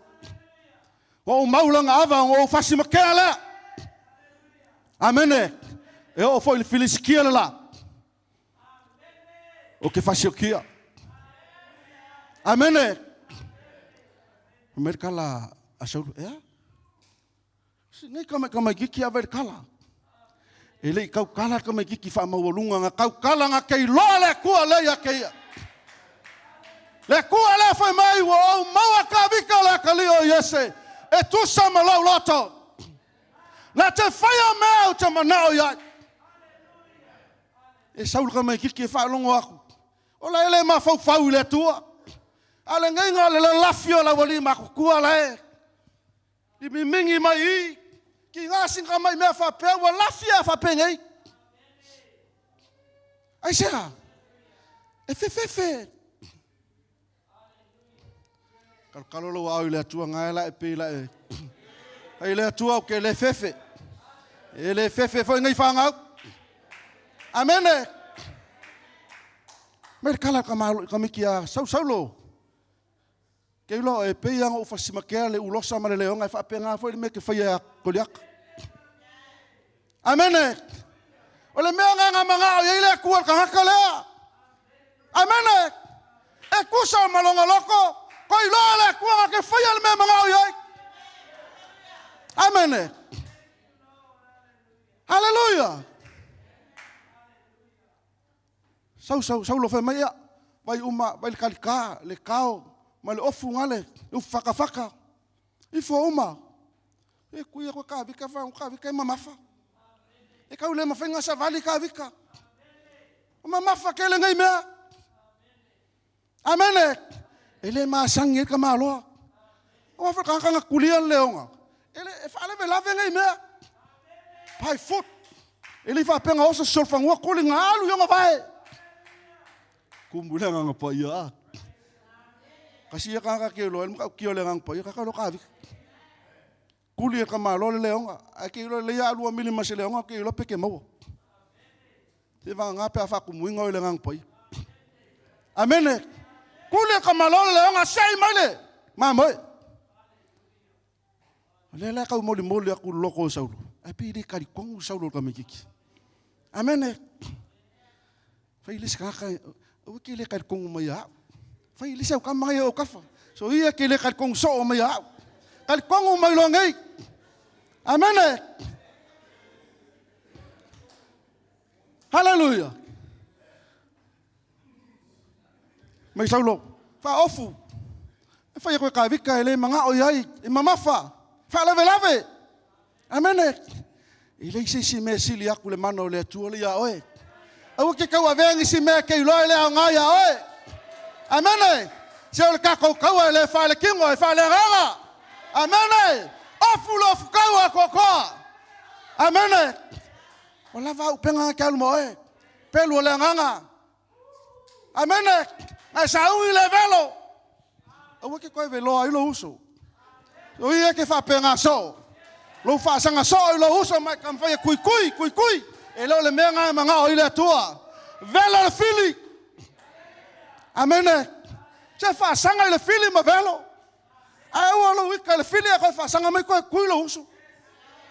O maulanga ava o fasi makea le. Amene. E o foi le filiskia le la. O ke fasi o kia. Amene. Amerika la asaulu. Nei kama giki ava kala. Ele kau kala kama giki fa mawalunga nga kau kala nga kei loa le kua le ya keia. Le kua le foi mai o maua ka vika le kalio yese. E tu sama lau loto. Na te whaia mea o te manao iai. E saulu kama giki e whaalongo aku. O la ele ma fau le tua. Ale ngenga le lafio la wali ma kua le. I mingi mai i. Ki ngasi ka mai mea whapea wa lafia whapengei. Ai sea. E fe. Kalolo au le atua ngai la e pila e. Ai le atua o ke le fefe. E le fefe foi ngai whangau. Amene. Merkala kamiki a saulo. Kei lo e pei anga o fasimakea le ulosa ma le leonga e whapenga foi le me ke whaia koliaka. Amene. O le mea nganga manga o yeile kua kahaka lea. Amene. E kusa malonga loko. Koi loa le kua ke whaia le mea manga o yei. Amene. Hallelujah. Sau lo fe mai vai uma vai kalika le kao ma le ofu ngale u faka I fo uma e kuia ko ka vika fa ka vika mamafa e ka ule mafenga sa vali ka vika mamafa ke le ngai mea amene ele ma sangi ka malo o fa ka kulia leonga ele e fa le vela ngai mea pai foot ele fa penga o so solfangua kulinga alu yonga vai kumbulang ang pa iya. Kasi ya kaka kilo, el mukha kilo lang ang pa iya kakalo kavi. Kuli ka malo le leonga, a kilo le ya alu mili mas leonga kilo peke mo. Te va nga pa fa kumuinga le ang pa iya. Amen. Kuli ka malo le leonga sai male. Mamoy. Le ka mo aku loko saulo. Ai pidi kali kongu saulo ka mikiki. Amen. Fa ilis kaka o ke le kal kong maya fai lisa ka mai o kafa so ia ke le kal kong so maya kal kong mai lo ngai amen hallelujah mai saulo fa ofu fa ko ka vika ele manga o yai e mamafa fa lave amen ile si mesili ya kule mano le tuole ya oe o ke ka wa vengi si me ke lo le nga ya oi amen se o ka ko ka wa le fa le kingo e fa le rara amen o fulo ka wa ko amen wala va upenga ka mo e pelo le nga amen a sa u le velo o ke ko velo ai lo uso o ia ke fa penga so lo fa sanga so lo uso mai kam fa kui e lo le menga manga o ile tua velo le fili amene se fa sanga le fili ma velo ai o lo wika le fili ko fa sanga mai ko lo uso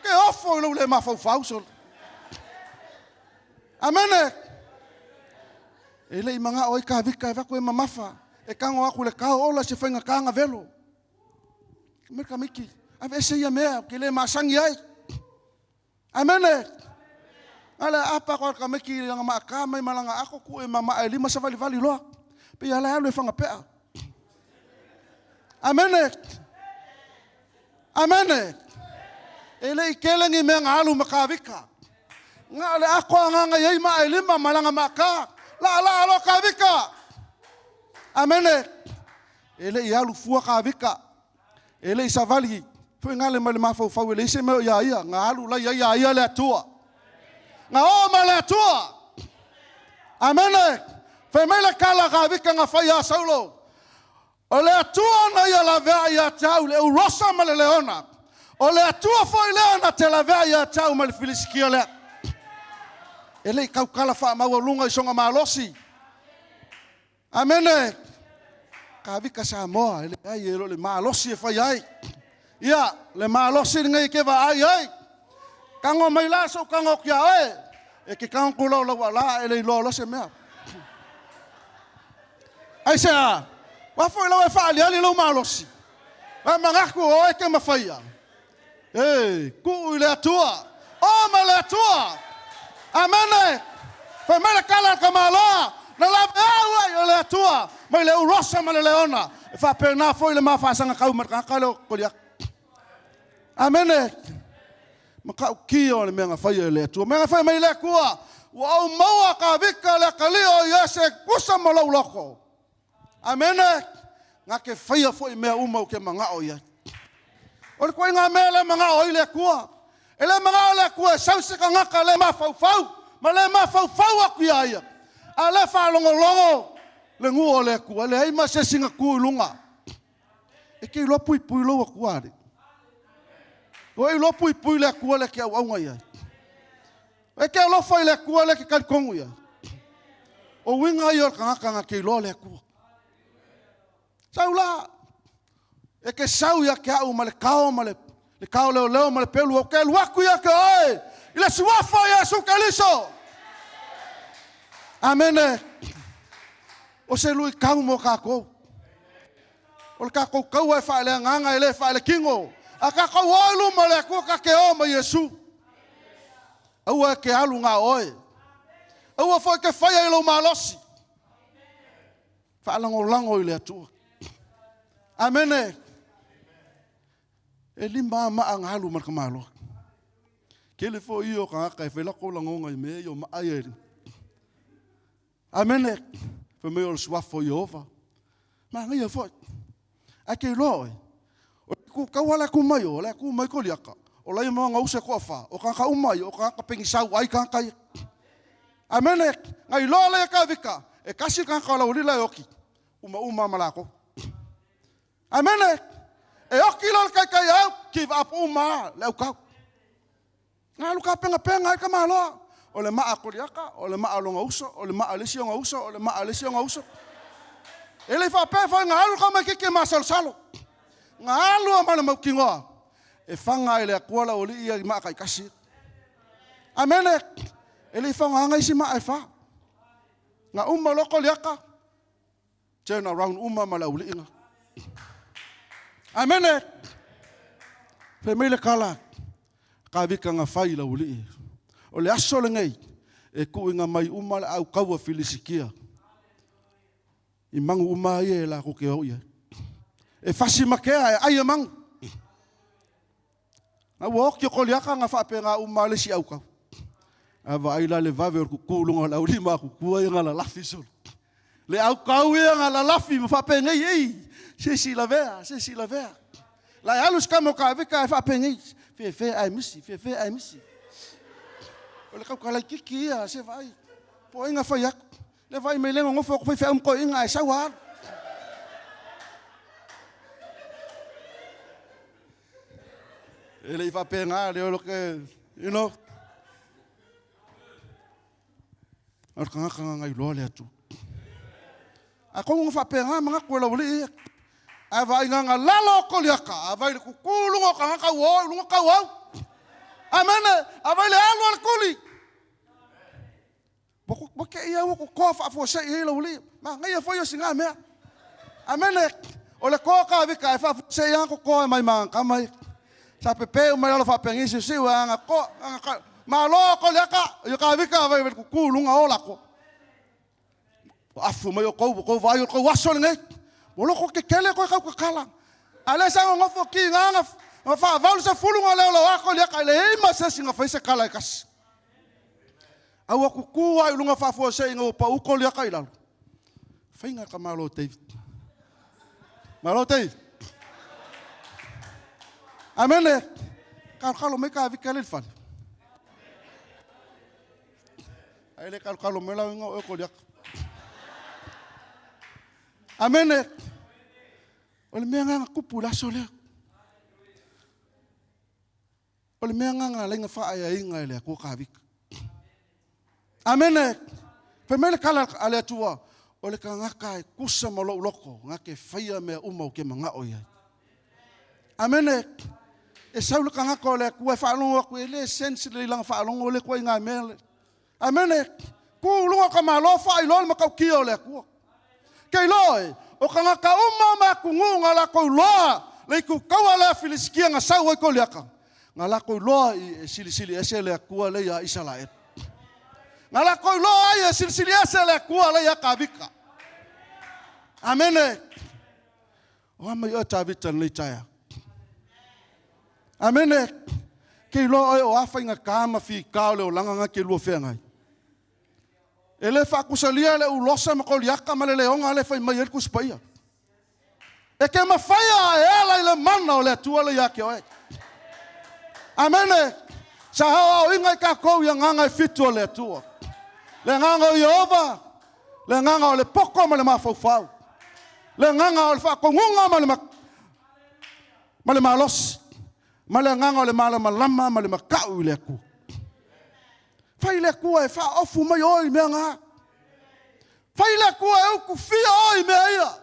ke ofo lo le ma fa uso amene ele manga o ka vika va ko mamafa e kango aku le ka o la se fenga kanga velo merka miki ave se ya me ke le masangi ai amene ala apa ko ka meki nga makama malanga ako ku e mama ali masa vali lo pe ala alo fanga pe amen ele ikele ngi me ngalu makavika ngale ako nga yai ma ali malanga maka la lo kavika amen ele yalu fu kavika ele isavali foi ngale mal ma fa ele se me ya ngalu la ya le tua nga o mala tua amen fe mele kala ga vika nga fa ya saulo o le tua na ya la va ya tau le rosa male leona o le tua foi leona te la va ya tau mal filiskia le ele kau kala fa ma lunga songa malosi amen ka vika sa moa ele ai ero le malosi e fai ai ia le malosi ngai ke va ai kango mai la so kango kia e ke kango kulo la ele lo se mea ai sa wa foi lo e fa ali lo malosi va mangaku o e ke mafaia ku ile atua o ma le atua amene fa mele kala kamaloa na la ai le atua mai le urosa ma le leona fa pena foi le mafasanga kau marka kalo kolia amene maka kio le menga fai le atua menga fai mai le kua wa maua ka vika le kalio yese kusa malo loko amene ngake fai foi me uma ke manga o ya o ko nga mele manga o le kua ele manga o le kua sau se ka ngaka le mafau ma le mafau akuia ia ale fa longo le ngu le ku le ai ma se singa ku lunga e ke lo pui lo ku ari o lo pui le ku le ke au ngai e ke lo foi le ku le ke kan kongu ya o winga yo kanga ke lo le ku saula e ke sau ya ke au male kao le male pelu o ke lu ku ya ke ai ile suafa ya su kaliso amene o se lui kau mo kako o le kako kau e fa le nganga ele fa le kingo a kako lu mo le ko ka ke o ma Yesu au ke alu nga oe au fo ke fa ye lo malosi fa lango ile tu amene elimba ma ang halu mar kamalo ke le fo io ka fa la ko lango ngai me yo ma aye amene for me swaf for Jehova ma ngai fo ake loe o ku kawala ku mai o la ku mai ko liaka o la mo nga use ko fa o ka umai o ka pengisau ai ka kai amene ngai lole ka vika e kasi ka la ulila yoki uma malako amene e oki lol kai au give up uma le ka ngalu ka penga ka malo o le maa koliaka, o le maa longa uso, o le maa alesio nga uso, o le maa alesio nga uso. Ele fa pe fa nga alu kama kike masal salo. Nga alu amana maukingoa. E fanga ele akuala o li ia maa kai kasi. Amene. Ele fa nga ngai si maa e fa. Nga loko liaka. Turn around mala uli inga. Amene. Pe mele kala. Ka vika nga fai la uli ia. O le aso le ngai, e kuinga mai umale au kaua filisikia. I mangu umai e la kuke au ia. E fasi makea e aia mangu. Nga woki o koliaka nga whapenga umale si au kau. Awa aila le vave o kukulunga la ulima kukua i nga la lafi solo. Le au kau i nga la lafi ma whapenga i ei. Se si la vea. La alus kamo ka vika e whapenga i. Fe ai misi. O le kau kalai kiki ia, se vai. Po inga whai aku. Le vai me lengo ngofo ko whai ko inga e sauar. Ele i whapenga, le olo ke, you know. Ar kanga ngai loa le atu. A kongo whapenga, mga kua lauli ia. A vai nganga lalo ko liaka. A vai le kukulungo kanga kau o, lungo kau au. Amene, avai le alu al kuli. Boke ia wo ko fa fo se ia uli. Ma ngai fo yo singa mea. Amene, o le ko ka vika fa se ia ko mai man kamai. Sa pepe o mai lo fa pengisi si wa nga ko ma lo ko le ka yo ka vika vai ku kulunga ola ko. Afu mai ko vai ko waso ngai. Bolo ko ke kele ko ka kala. Ale sa ngofo ki nga ma fa vaulu se fulu nga leo la ko le ka le ma se singa fa se kala kas au ku ku ai lunga fa fo se ngo pa u ko le ka ila fainga ka malo David amene ka lo me ka vi kale fa ai le ka lo me la ngo ko le amene o le me nga ku pula so le o le mea nganga lenga wha ai inga ele ko ka vika. Amene. Pe mele kala ale atua. o le kangaka e kusa mo loko nga ke faia me uma o ke manga o ia. Amene. E sau le kangaka o le kua whaalongo ko e le sensi le ilang whaalongo le kua i ngā mele. Amene. Ku lunga ka malo wha i lole makau kia o le kua. Kei loe, o kangaka uma ma kungunga la kou loa le ku kaua le filiskia nga sau ko liaka. Nga la kou loa i silisili ese le kua le ia Isalaet. Nga la kou loa i silisili ese le kua le ia kavika. Amene. O ama i o tavita ni taya. Amene. Kei loa o awha inga kāma fi kao le o langa nga ke lua whengai. E le whakusalia le ulosa ma ko liaka ma le leonga le whai mai elku spaia. E ke mawhaia e ala i le mana o le atua le iake oe. Amene. Sa hawa o inga i ka kou ia nganga i fitu o le atua. Le nganga o Iova. Le nganga o le poko ma le mawhauwhau. Le nganga o le whakongunga ma le malos. Ma le nganga o le malama ma le makau i le aku. Whai le kua e wha ofu mai oi mea ngā. Whai le kua e uku fia oi mea ia.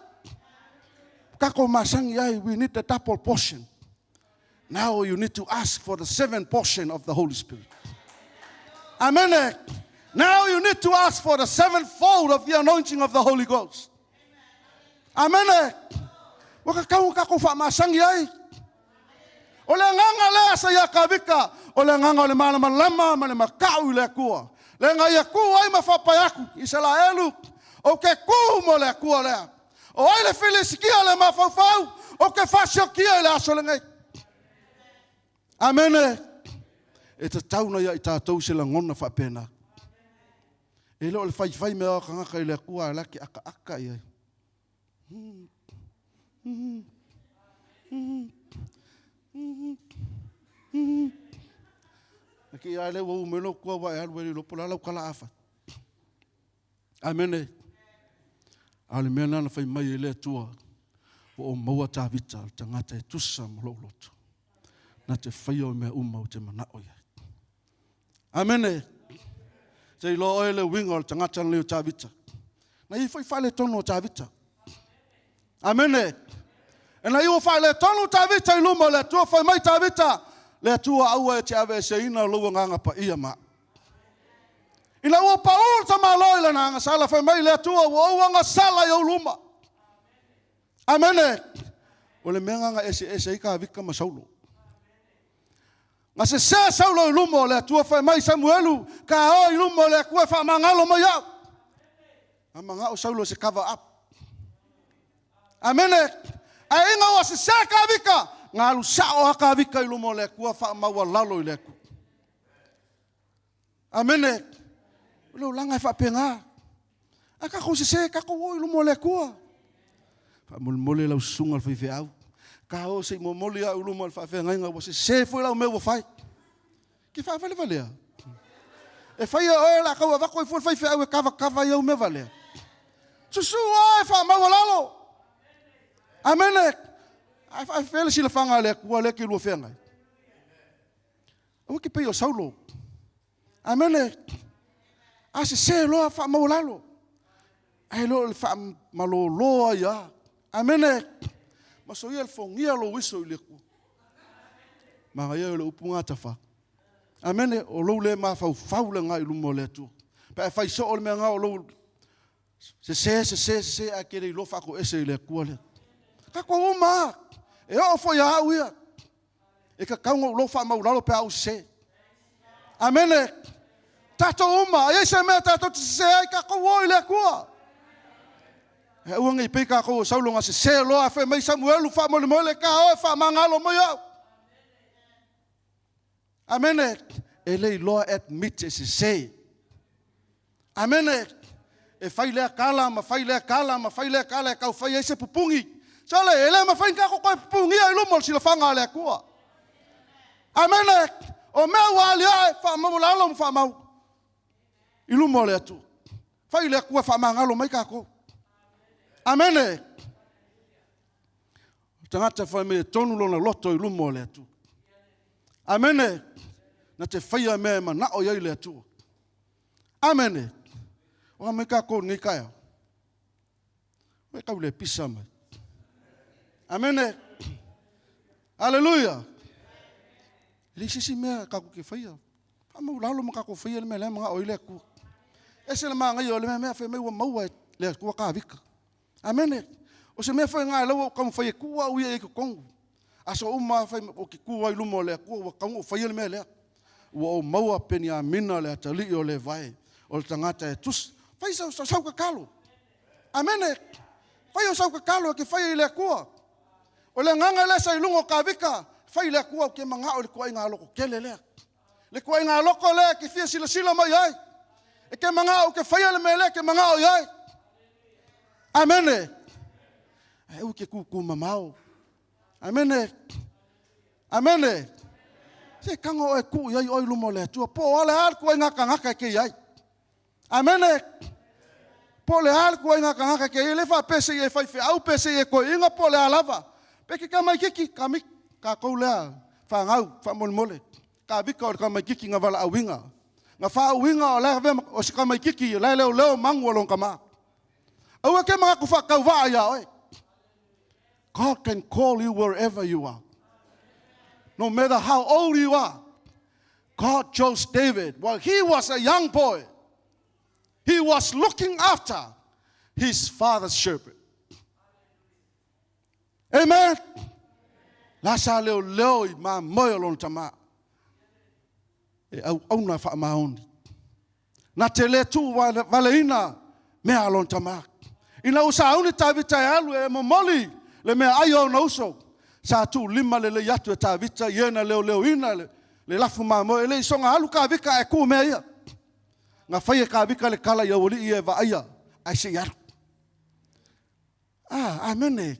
Kako masangi ai, we need the double portion. Now you need to ask for the 7th portion of the Holy Spirit. Amen. Now you need to ask for the 7th-fold of the anointing of the Holy Ghost. Amen. Waka kau kako wha masangi ai. O le nganga le asa ia kawika. O le nganga o le malama lama ma le makau i le kua. Le ngai a kua ai mawhapai aku. Isalaelu. O ke ku mo le kua lea. O ai le filisikia le mawhauwhau. O ke whasiokia i le aso le ngai. Amene. E ta tauna ia i tātou se la ngona whapena. E leo le whai mea o kangaka i le kua laki aka i ai. Ki ai le wau meno kua wa e alu e lopo la lau kala afa. Amene. Ale mena na whai mai e le tua. O maua tā vita, tangata e tusa mo loto. Na te whai o mea uma o te mana o ia. Amene. Te ilo oe le winga o tangata leo tā vita. Na i whai le tono o tā vita. Amene. E na i o whai le tono tā vita i luma le tua whai mai tā vita. Le tua aua e te awe se ina lua nganga pa ia ma. Ina ua paul ta maloi le nanga sala whai mai le tua ua uanga sala i au luma. Amene. O le mea nganga ese ika avika ma saulo. Nga se saulo i luma o le tua whai mai Samuelu ka o i luma o le kua wha mangalo mai au. A manga o saulo se cover up. Amene. A inga ua se ka avika. Ngā alu sao haka avika i lumo le kua wha maua lalo i le ku. Amene. Leo langa e wha penga. A kako se kako o i lumo le kua. Wha mole lau sunga whai whi au. Ka o se mo mole au lumo le wha whi ngainga wa se fui lau mea wa whai. Ki wha whale valea. E whai a oe la kau a wako i fui whai whi au e kawa iau mea valea. Susu o e wha maua lalo. Amene. Ai fele sila fanga le kua le ki lua whengai. Awa ki pei o saulo. Amene. A se loa wha maulalo. Ai lo le wha malo loa ia. Amene. Maso ia le whongia lo wiso i le kua. Manga ia le upunga tafa. Amene. O lo le ma fau le ngai lumo le tu. Pa e whai so o le mea ngā o lo. Se a kere i lo whako ese i le kua le. Kako uma. E o foi a uia. E ka kaunga lo fa maulalo pe au se. Amene. Tato uma, e se mea tato se ai ka ko i le kua. E uanga i pei ka ko saulonga se lo a fe mai Samuelu fa mo le mole ka o fa mangalo mo yo. Amene. E le lo admit se. Amene. E fai le kala ma fai le kala ka fai se pupungi. Sale, ele ma whain kako koe pungia i lumo sila whanga lea kua. Amene, o mea wali ai, whamau lalo whamau. I lumo lea tu. Whai lea kua whamangalo mai kako. Amene. Tangata whai me tonu lona loto i lumo lea tu. Amene. Na te whaia mea ma nao iai lea tu. Amene. O me kako ni kaya. Koe kau le pisa mai. Amene. Hallelujah. Ele sisi mea kako ke whaia. Whamau lalo ma kako whaia le mea le mga oile kua. Ese le maa ngai o le mea whai mai ua maua le kua ka vika. Amene. O se mea whai ngai lau kam whaia kua uia e ke kongu. Aso uma whai o ke kua i lumo le kua ua kaungo whaia le mea lea. Ua o maua peni a mina le atali o le vai. O le tangata e tus. Whai sau ka kalo. Amene. Whai o sau ka kalo ke whai i le kua. O le nganga le sa i lungo ka vika. Whai le kua o ke manga o le kua inga loko kele lea. Le kua inga loko lea ke fia sila mai ai. E ke manga o ke whai le mele ke manga o iai. Amene. E u ke kuku mamao. Amene. Amene. Se kango e ku iai oi lumo le tua. Po ale al kua inga kangaka ke iai. Amene. Po le al kua inga kangaka ke iai. Le wha pese i e whaife au pese i e koe inga po le alava. Peke ka mai kiki kamik. Ka kou lea. Wha ngau. Wha mole mole. Ka vika o ka mai kiki nga wala awinga. Nga wha awinga o lea vema o si ka mai kiki. Lai leo mangu along ka maa. Aua ke mga ku wha kau waa ia oi. God can call you wherever you are. No matter how old you are. God chose David while he was a young boy. He was looking after his father's shepherd. Amen. Lasa leo i ma moyo lon tama. E au na wha maoni. Na te le tu waleina mea lon tama. Ina usa auni tawita e alu e momoli. Le mea ai au na uso. Sa tu lima le yatu e tawita. Iena leo ina le lafu ma mo. Ele isonga alu ka vika e ku mea ia. Nga whaia ka vika le kala ia wali ia wa aia. Ai se yaru. Amene.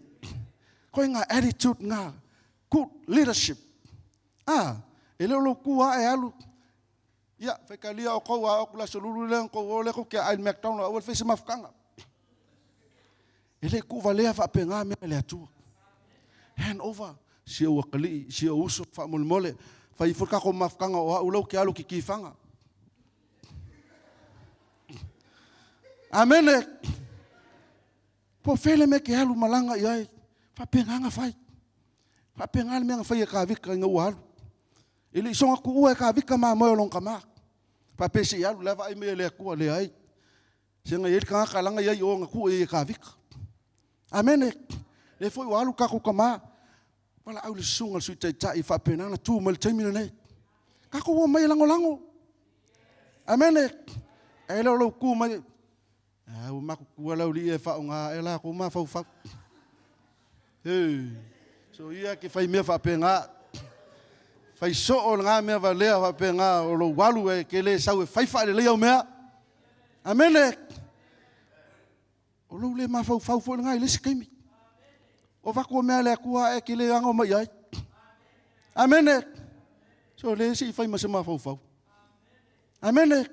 Koe nga attitude nga. Good leadership. Ele lo kua e alu. Ia, whekalia o kou a okula solulu leon kou o leko ke ai McDonald. Awal whese mafukanga. Ele ku valea wha penga mea le atua. Hand over. Sia ua kali, sia uso, wha mole. Wha i furkako mafukanga o hau lau ke alu ki kifanga. Amene. Po fele me ke alu malanga iai. Wha penga nga whai. Wha penga mea nga whai e ka vika inga ua alu. Ili songa ku ua e ka vika maa moe long ka maa. Wha pese i alu lewa ai mea lea kua le ai. Senga i ka ngaka langa iai o nga ku e ka vika. Amene. Le foi walu kako kama. Wala au le sunga sui tai wha penana tu mal taimina nei. Kako wo mai lango. Amene. E lo ku mai. O maku kua lau li e wha o ngā e la ko ma fau. So ia ke whai mea wha penga. Whai so o ngā mea wa lea wha penga o lo walu e ke le sau e whai le lea o mea. Amene. O lo le ma fau fo ngā i lesi kaimi. O wako mea lea kua e ke le ango mai ai. Amene. So le si whai ma se ma fau. Amene.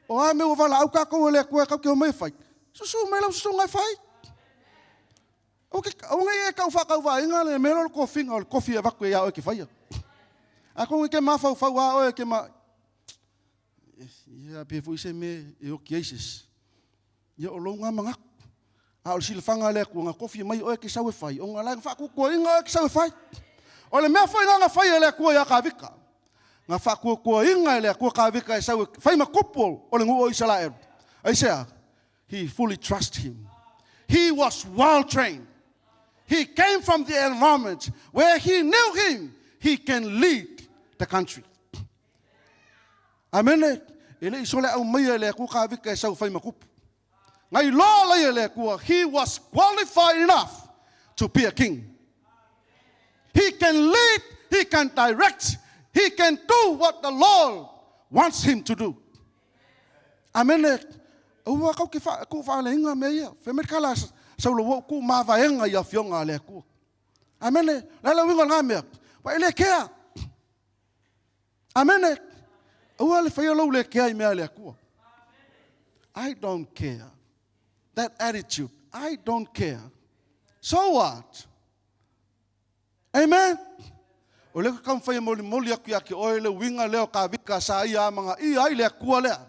O a me o wala au kako lea kua kau ke o mai whai. Susu mai lau susu ngai whai. O ngai e kau whakau wha inga le mero le kofinga o le kofi e wako e a o ke whai. A kongi ke ma fau a o e ke ma. Ia pe fui se me e o ki eises. Ia o lo ngā mangaku. A o sila whanga lea kua ngā kofi mai o e ke sau e whai. O ngā lai whaku kua inga o e ke sau e whai. O le mea whai ngā whai e lea kua ia ka vika. Ngā whaku kua inga e lea kua ka vika e sau e whai ma kupo o le ngu o isala eru. Aisea, he fully trusted him. He was well trained. He came from the environment where he knew him. He can lead the country. Amene. Ele isole au mai e lea kua ka vika e sau whai ma kupo. Ngai loa lai le kua, he was qualified enough to be a king. He can lead, he can direct, he can do what the Lord wants him to do. Amene. Ua kau ki ku whaale inga me ia. Whemere kala sau lo ku mawaenga ia whionga le kua. Amene. Lala winga ngā mea. Wa ele kea. Amene. Ua le whaia lau le kea I mea le kua. I don't care. That attitude, I don't care. So what? Amen? O leko kam whai moli aku ia ki oe le winga leo ka vika sa ia mga I ai lea kua lea.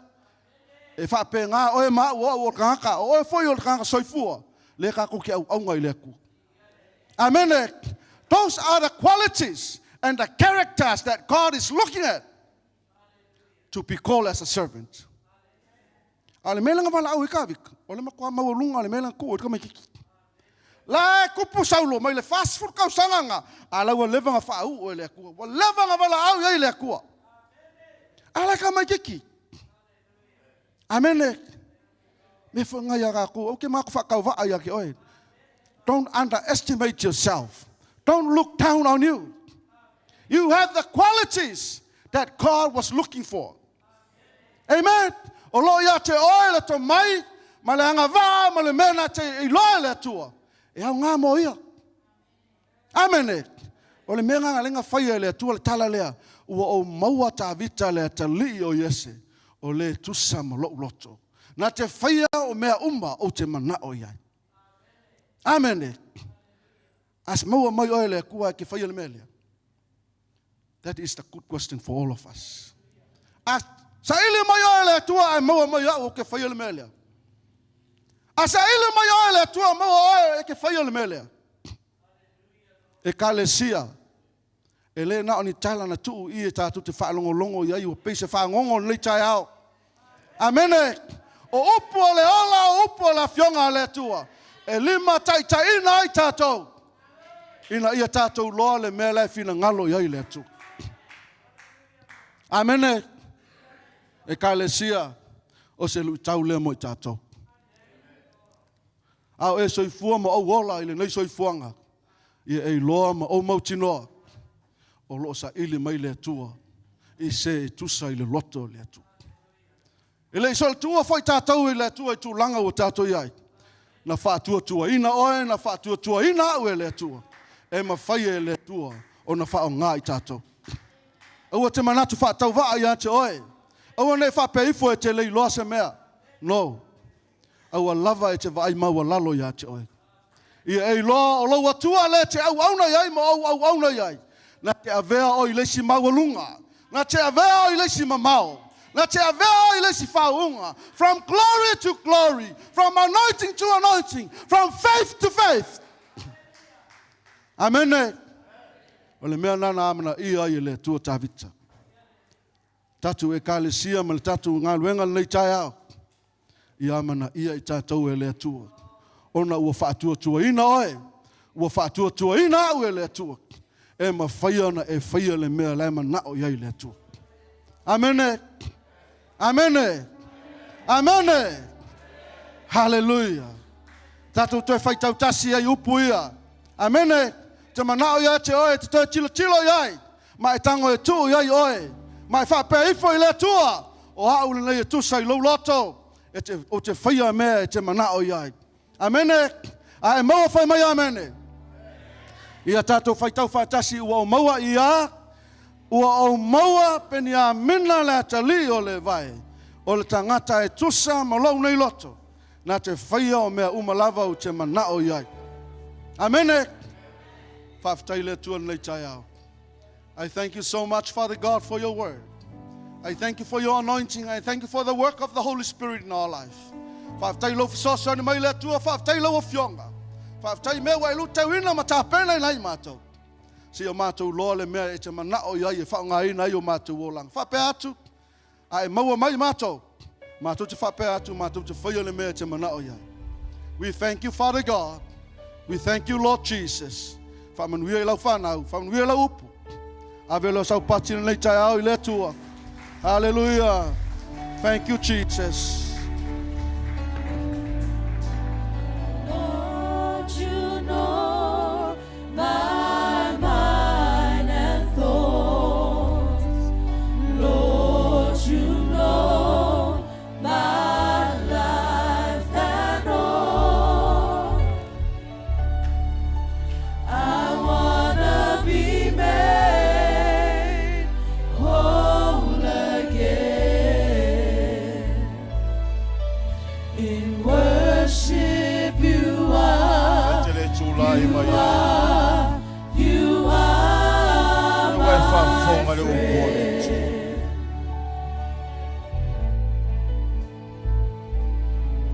E whape ngā oe maa ua o kangaka, oe foi o kangaka soifua. le kako ki au ngai le ku. Amen. Those are the qualities and the characters that God is looking at to be called as a servant. Ale melang wala au ikavik. Ole makwa mawalunga ale melang ku ka mai kiki. La kupu saulo mai le fast food kau sanganga. Ala wa levanga fa au le ku. Wa levanga wala au ye le ku. Ala ka mai kiki. Amen. Me fonga ya ka ku. Okay mak fa kau va ya ki oi. Don't underestimate yourself. Don't look down on you. You have the qualities that God was looking for. Amen. Olo ya te oile to mai, male anga va, male mena te iloile tua. E au ngā mo ia. Amen. Ole menga nga lenga whaia lea tua le tala lea, ua o maua ta vita lea ta li o Yese, o le tusa ma lo loto. Na te whaia o mea umba o te mana o iai. Amen. As maua mai oile kua ki whaia le mea. That is the good question for all of us. As sa ili mai oile tua ai maua mai au ke whaia le mea. As sa ili mai oile tua maua oile ke whaia le mea. E kalesia. E le na oni tala na tuu i e tātu te whaalongolongo i ai o peise whaangongo nei tai au. Amene. O upu o le ola, o upu o la fionga le tua. E lima tai ina ai tātou. Ina ia tātou loa le mea lai fina ngalo i ai le tua. Amene. E kalesia. O se lui tau le mo i tātou. Au e soifua mo au ola i le nei soifuanga. Ia e loa ma o mautinoa. O lo sa ili mai le tua. I se tusa i le loto le tua. I le isol tua foi tātou i le tua i tu langa o tātou iai. Na whātua tua ina oe, na whātua tua ina au e le tua. E ma whai e le tua o na whao ngā i tātou. Aua te manatu whātau waa i ate oe. Aua nei whape ifo e te lei loa se mea. No. Aua lava e te vai maua lalo i ate oe. Ia e loa o laua tua le te au auna iai ma au auna iai. Na te avea o i leisi mawalunga. Na te avea o i leisi mamao. Na te avea o i leisi whaunga. From glory to glory. From anointing to anointing. From faith to faith. Amen. O le mea nana amana i ai le tua tawita. Tatu e kalesia ma le tatu ngā luenga nei tai au. I amana ia i tātou e le tua. Ona ua whaatua tua ina oe. Ua whaatua tua ina au e le tua. E ma whaiana e whaia le mea le manao iai le tua. Amene. Amene. Amene. Hallelujah. Tātou toi whaitau tasi ai upu ia. Amene. Te manao ia te oe, te toi tilo iai. Ma e tango e tu iai oe. Ma e whapea ifo i le tua. O hau le nei e tusa i lau loto. O te whaia mea e te manao iai. Amene. A e maua whai mai amene. Ia tātou whaitau whaitasi ua o maua ia. Ua o maua peni a mina le atali o le vai. O le tangata e tusa ma lau nei loto. Na te whaia o mea umalava o te manao iai. Amene. Whaftai le tua nei tai au. I thank you so much, Father God, for your word. I thank you for your anointing. I thank you for the work of the Holy Spirit in our life. Whaftai lo fisoso ni mai le tua, whaftai lo o fionga. Whaftai mea wai luta wina ma tāpena i nai mātou. Si o mātou loa le mea e te manao iai e whaunga ina i o mātou o lang. Whape atu, a e maua mai mātou. Mātou te whape atu, mātou te whaia le mea e te manao iai. We thank you, Father God. We thank you, Lord Jesus. Whamanuia i lau whanau, whamanuia i lau upu. Ave lo sau patina nei tai au i le tua. Hallelujah. Thank you, Jesus. Lord, you know my mind and thoughts. Lord, you know my life and all. I wanna be made whole again. In worship you are. You are my friend.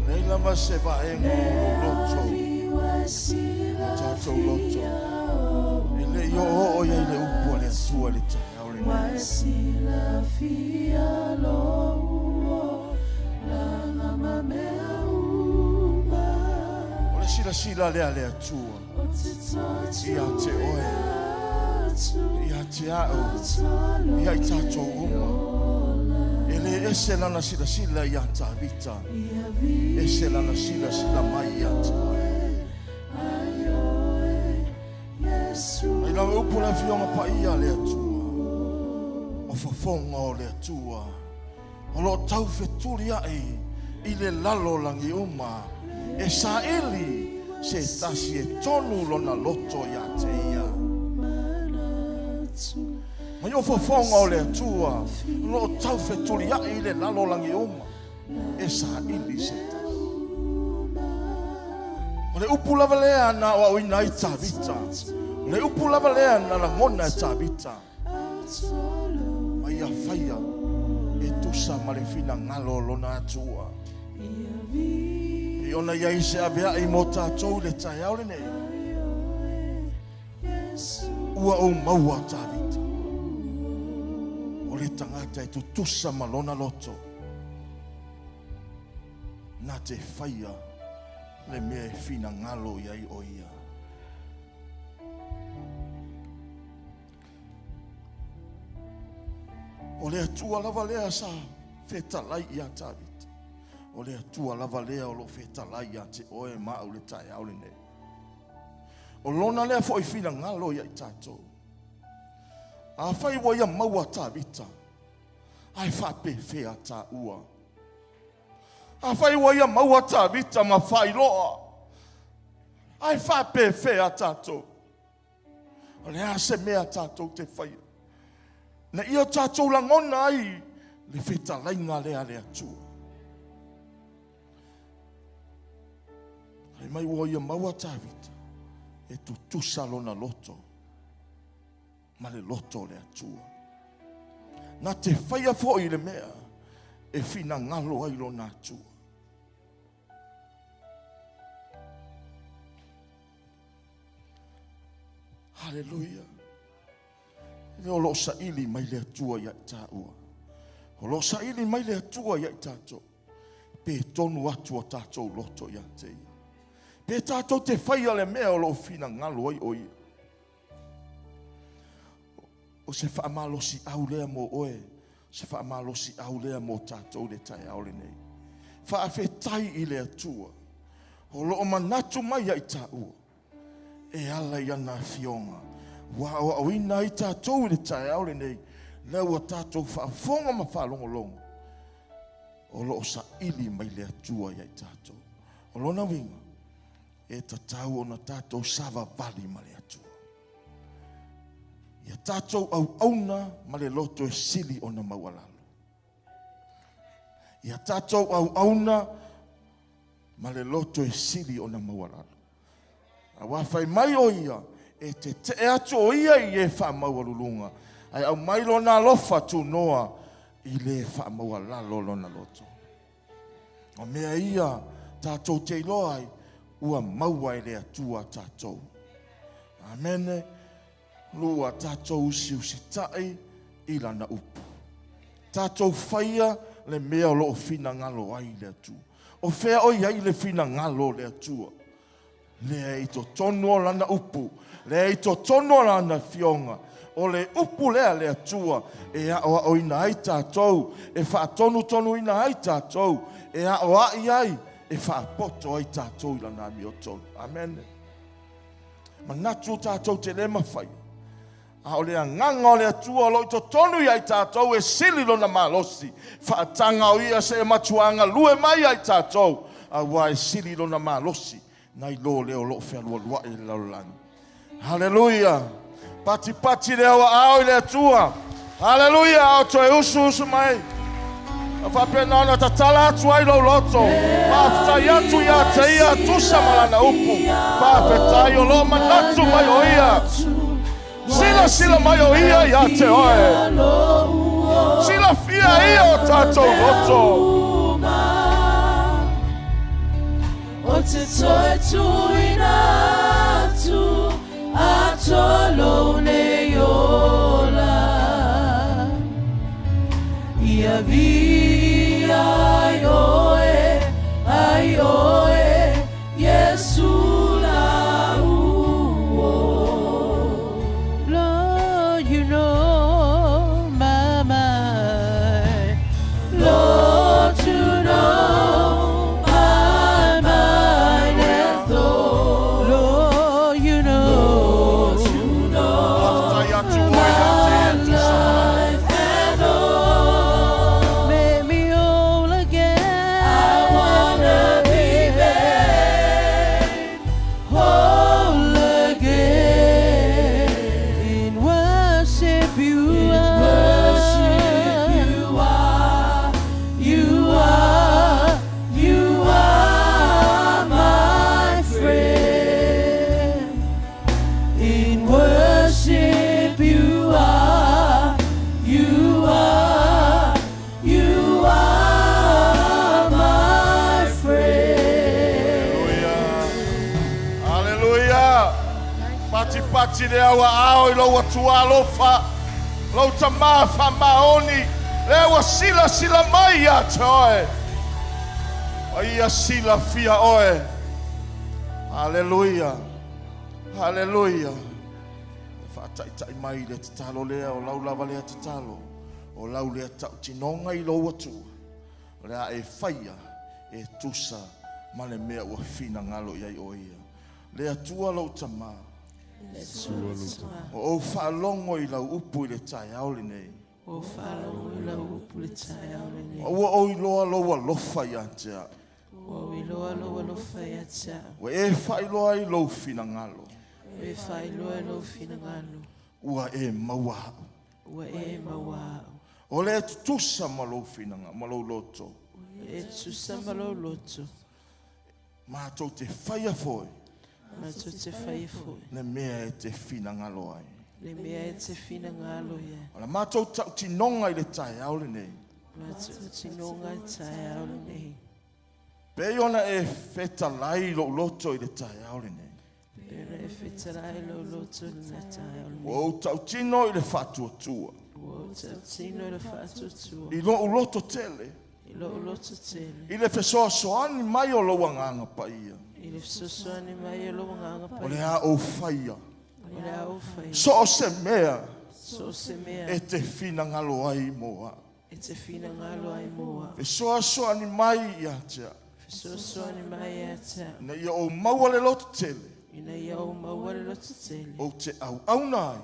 Nei lama se va e ngō loto. Tātou loto. E le i o ia i le upu le atua le tai au le o le sila lea le atua. Ia te oe. Ia te au. Ia i tātou uma. E le ese lana sila ia ta vita. Ese lana sila mai ia te oe. Ai la upu la fionga pa ia le atua. O fafonga o le atua. O lo tau feturi ai i le lalo langi uma. E sa ili se tasi e tonu lona loto ia te ia. Mai o fafonga o le atua. Lo tau feturi ai i le lalo langi uma. E sa ili se tasi. O le upu lava lea na o ina i ta vita. Le upu lava lea na la ngona e tabita. Mai a whaia e tusa marifina ngalo lona atua. E ona iai se avea i mo tātou le tai au le nei. Ua o maua tabita. O le tangata e tu tusa malona loto. Na te whaia le mea e fina ngalo iai o ia. O le atua lava lea sa fetalai ia tabita. O le atua lava lea o lo fetalai ia te oe mau le tai au le nei. O lona lea fo i fina ngalo ia i tātou. A whai wa ia maua tabita. Ai whape fea tā ua. A whai wa ia maua tabita ma whai loa. Ai whape fea tātou. O le ase mea tātou te whaia. Na ia tātou langona ai le whetalainga lea le atua. Ai mai ua ia maua tāwita e tu tusa lona loto. Ma le loto le atua. Na te whaia fo i le mea e whina ngalo ai lona atua. Hallelujah. O lo sa ili mai le atua ia ta ua. O lo sa ili mai le atua ia tato. Pe tonu atua tato loto ia te ia. Pe tato te whaia le mea o lo fina ngalo ai o ia. O se whaamalosi au lea mo oe. Se whaamalosi au lea mo tato le tai au le nei. Whaafetai i le atua. O lo o manatu mai ia ta ua. E ala ia na fionga. Wa o awina i tātou le tai au le nei. Leu a tātou whaafonga ma whaalongolongo. O lo sa ili mai le atua i tātou. O lona winga. E tatau o na tātou sava vali ma le atua. Ia tātou au auna ma le loto e sili o na maualalo. Ia tātou au auna ma le loto e sili o na maualalo. A wawhai mai o ia. E te atu o ia i e whaamau alulunga. Ai au mai lona lofa tu noa i le whaamau alalo lona loto. O mea ia tātou te iloa ai ua maua i le atua tātou. Amene, lua tātou usi tai i lana upu. Tātou whaia le mea lo o fina ngalo ai le atua. O whea o ia i le fina ngalo le atua. Le i to tonu o lana upu. Le i to tono lana fionga. O le upu lea le atua. E a o ina ai tātou. E wha tonu ina ai tātou. E a o ai ai. E wha poto ai tātou ila nā mi o tonu. Amen. Ma natu tātou te le mawhai. A o le nganga o le atua. Lo i to tonu i ai tātou. E sili lona malosi. Wha tanga o ia se matuanga. Lue mai ai tātou. A wa e sili lona malosi. Nai lo leo lo whea lua e laulani. Hallelujah. Pati leo au le atua. Hallelujah. Au to e usu mai. Whape nana tatala atu ai lo loto. Whaftai atu ia te ia tusa malana upu. Whafetai o lo manatu mai o ia. Sila mai o ia te oe. Sila fia ia o tātou loto. O te toe tuina pati le awa ao I lo atua alofa. Lo tama whamaoni. Le wa sila mai ia te oe. O ia sila fia oe. Hallelujah. Hallelujah. Whātaitai mai le te talo lea o lau lava lea te talo. O lau lea tau tinonga I lo atua. Lea e whaia e tusa ma le mea ua whina ngalo iai o ia. Lea tua lau tama. O whaalongo I lau upu I le tai aole nei. O whaalongo I lau upu le tai aole nei. O o I loa loa lofa I antea. O I loa loa lofa I antea. O e whailoa I lau whina ngalo. E whailoa I lau whina ngalo. Ua e mawahau. Ua e mawahau. O lea tutusa ma lau whina ngalo, ma lau loto. E tusa ma lau loto. Mātou te whaia foi. Mātou te whaia foi. Le mea e te whina ngalo ai. Le mea e te whina ngalo ia. Ola mātou tau tinonga I le tai aole nei. Mātou tinonga I tai aole nei. Pei ona e whetalai lo loto I le tai aole nei. Pera e whetarai lo loto I le tai aole nei. O tau tino I le whatuatua. O tau tino I le whatuatua. I lo loto tele. I lo loto tele. I le whesoa soani mai o lo wanganga pa ia. I le whesoani mai o lo wanganga pa ia. O le a o whaia. O le a o whaia. So o se mea. So se mea. E te whina ngalo ai moa. E te whina ngalo ai moa. Whesoa soani mai ia tea. Whesoani mai ia tea. Na ia o maua le loto tele. Ina ia o maua le loto tele. O te au au nai.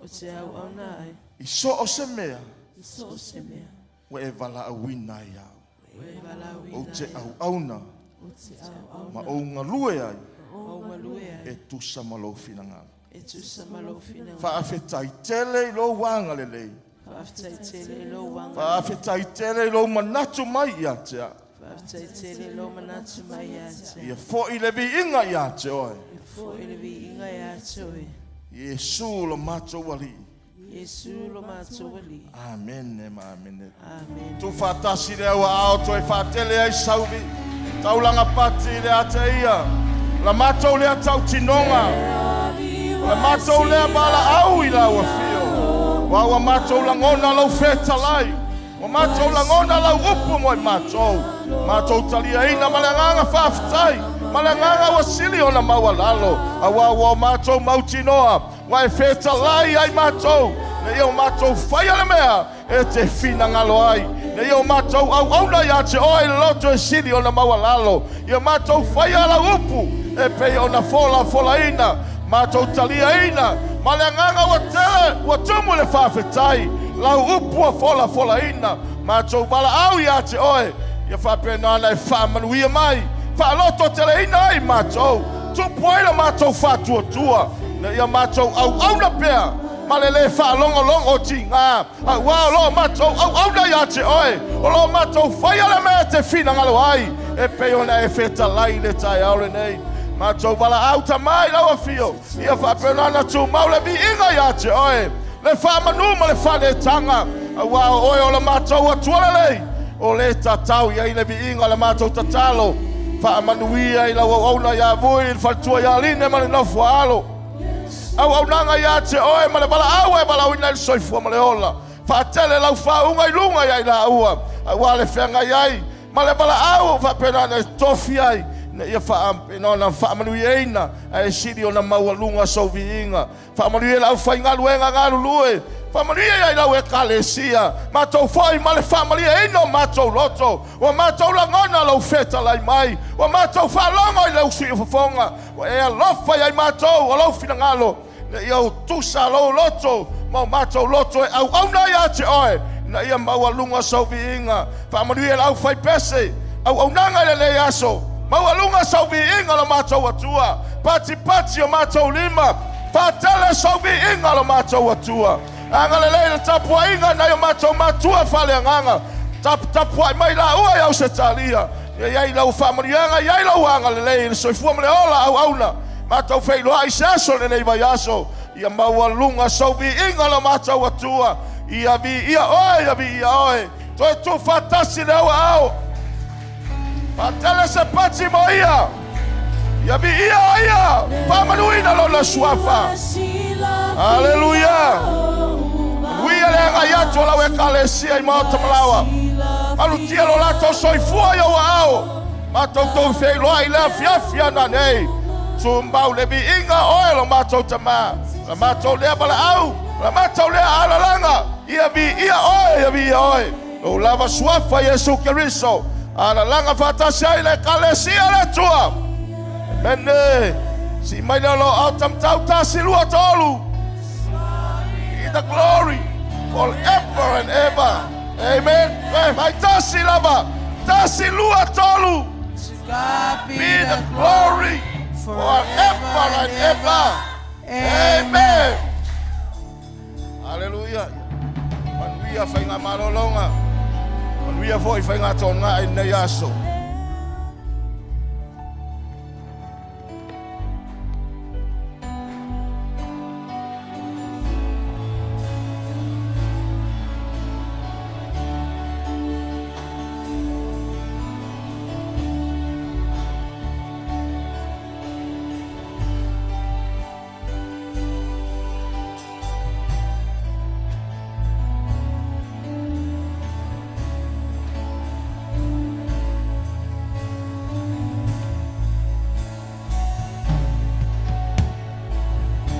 O te au au nai. I so o se mea. I so o se mea. Wa e wala a wina ia. O te au au na. O te au au Ma o ngalue ai. O ngalue ai. E tusa malo whina ngalo. E tusa malo whina ngalo. Whaafetai tele I lo wanga le lei. Whaafetai tele I lo wanga. Whaafetai tele I lo manatu mai ia tea. Whaafetai tele I lo manatu mai ia tea. Ia fo I le vi inga ia te oe. Ia fo I le vi inga ia te oe. Iesu lo mato wali. Iesu lo mato wali. Amen e ma amen. Amen. Tu whatasi le awa ao toi whatele ai sauvi. Taulanga pati le ate ia. La mato le atau tinonga. La mato le bala au I la wa fio. Wa mato la ngona lau feta lai. Wa mato la ngona lau upu moi mato. Mato talia ina malanganga whaftai. Malanganga wasili ona mawalalo. Awa mato mautinoa. Wa feta lai ai mato. Na ia mato whaia le mea. E te whina ngalo ai. Na ia mato au na ia te oi loto e sili ona mawalalo. Ia mato whaia la upu. E pei ona fola ina. Mato talia ina. Malanganga wa tele. Wa tumu le whawhetai. Lau upu a fola ina. Mato wala au ia te oi. Ia whapena ana e whamanuia mai. Whaloto tele ina ai mato. Tupuaila mato whatuatua. Na ia mato au na pea. Malele whalongo tinga. Wa lo mato au na ia te oi. O lo mato whaia le mea te whina ngalo ai. E peona e wheta lai le tai aole nei. Mato wala au ta mai lawa fio. Ia whapena ana tu maule vi inga ia te oi. Le whamanu ma le whane tanga. Wa oi o le mato wa tualelei. O le tatau ia ina vi inga le mato tatalo. Whamanuia i lawa auna ia vui. Whatua ia line ma le nofu alo. Au nanga ia te oi ma le wala au e wala uina i soifua ma le ola. Whatele lau whaunga I lunga ia I la ua. Wa le whenga iai. Ma le wala au whapena ne tofi ai. Na ia whaampenona na whamanuia ina. E siri o na maua lunga sovi inga. Whamanuia lau whaingaluenga ngalu lue. Whamanuia ia I lau e kalesia. Matou whai ma le whamalia ino matou loto. Wa matou langona lau feta lai mai. Wa matou whalongo I lau sui ufafonga. Wa ea lofa ia I matou o lau fina ngalo. Na ia o tusa lau loto. Mau matou loto e au na ia te oe. Na ia maua lunga sovi inga. Whamanuia lau whai pese. Au nanga le le aso. Maua lunga sovi inga lo matou atua. Pati o matou lima. Patele sovi inga lo matou atua. Anga le le tapua inga na yo matou matua fale anganga. Tapua mai la ua yau se talia. Ia lau whamarianga, ia lau anga le le. Soifua mle ola au auna. Matou feilo ai seso le nei vai aso. Ia maua lunga sovi inga lo matou atua. Ia vi ia oe. Toi tu fatasi le au. Fatele se pati mo ia. Ia vi ia. Pamanuina lo la suafa. Haleluya. Wia le nga ya tola we kalesia I mo tamlawa. Alu tia lo la to soifua yo ao. Ma to fe lo ai la fia na nei. Tumbau le bi inga oil ma to tama. Ma to le bala au. Ma to le ala langa. Ia bi oi. O lava suafa Yesu Kristo. Ala langa fatasa ile kalesia le tua. Mene si mai lo au tam tau ta silua tolu. The glory forever and ever. Amen. Mai tasi lava, tasi lua tolu. Be the glory forever and ever. Amen. Hallelujah. Man we are fainga malolonga. Man we are foi fainga tonga in yaso.